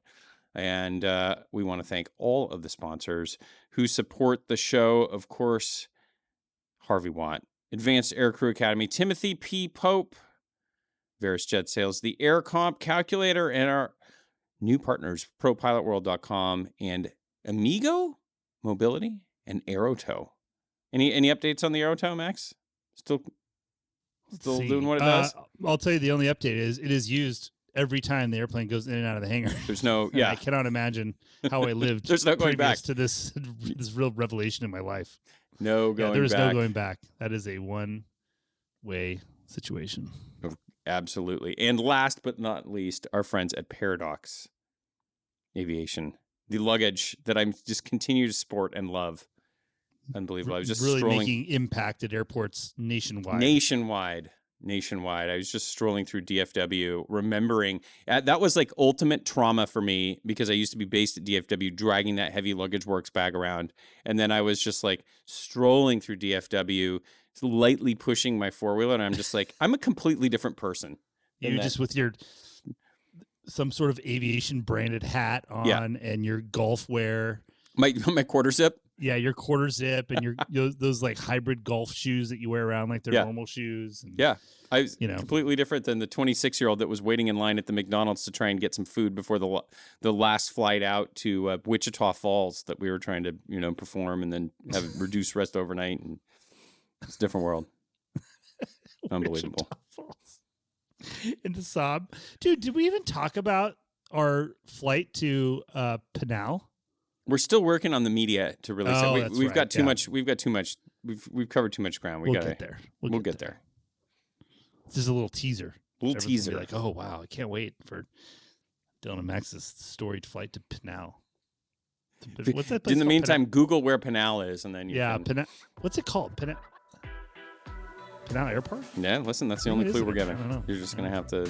And we want to thank all of the sponsors who support the show. Of course, Harvey Watt, Advanced Aircrew Academy, Timothy P. Pope, Varus Jet Sales, the AirComp Calculator, and our new partners, ProPilotWorld.com and Amigo Mobility and Aerotow. Any updates on the Aerotow, Max? Still doing what it does? I'll tell you the only update is it is used every time the airplane goes in and out of the hangar. There's no, And yeah. I cannot imagine how I lived There's no going previous back. to this real revelation in my life. No going there is back. no going back. That is a one-way situation. Absolutely. And last but not least, our friends at Paradox Aviation. The luggage that I just continue to sport and love. Unbelievable. I was just really strolling making impact at airports nationwide. Nationwide. I was just strolling through DFW, remembering that was like ultimate trauma for me because I used to be based at DFW, dragging that heavy luggage works bag around. And then I was just like strolling through DFW, lightly pushing my 4-wheeler. And I'm just like, I'm a completely different person. You just with your some sort of aviation branded hat on and your golf wear. My quarter zip. Yeah, your quarter zip and your those like hybrid golf shoes that you wear around like they're normal shoes. And, yeah, I was completely different than the 26-year-old that was waiting in line at the McDonald's to try and get some food before the last flight out to Wichita Falls that we were trying to perform and then have reduced rest overnight. And it's a different world. Unbelievable. In the Saab, dude. Did we even talk about our flight to Pinal? We're still working on the media to release it. We've got too much. We've covered too much ground. We'll get there. We'll get there. This is a little teaser. Everyone's teaser. Be like, oh wow, I can't wait for Dylan and Max's storied flight to Pinal. What's that place In the called? meantime, Google where Pinal is, and then you can... Pinal. What's it called? Pinal Airport? Yeah, listen, that's the only clue we're getting. I don't know. You're just gonna have to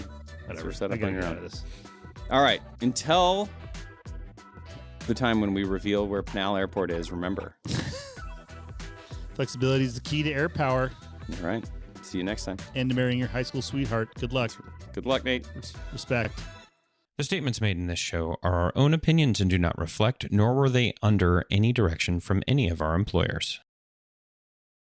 set up on your own. This. All right, until the time when we reveal where Pinal Airport is, remember. Flexibility is the key to air power. All right. See you next time. And to marrying your high school sweetheart. Good luck. Good luck, Nate. Respect. The statements made in this show are our own opinions and do not reflect, nor were they under any direction from any of our employers.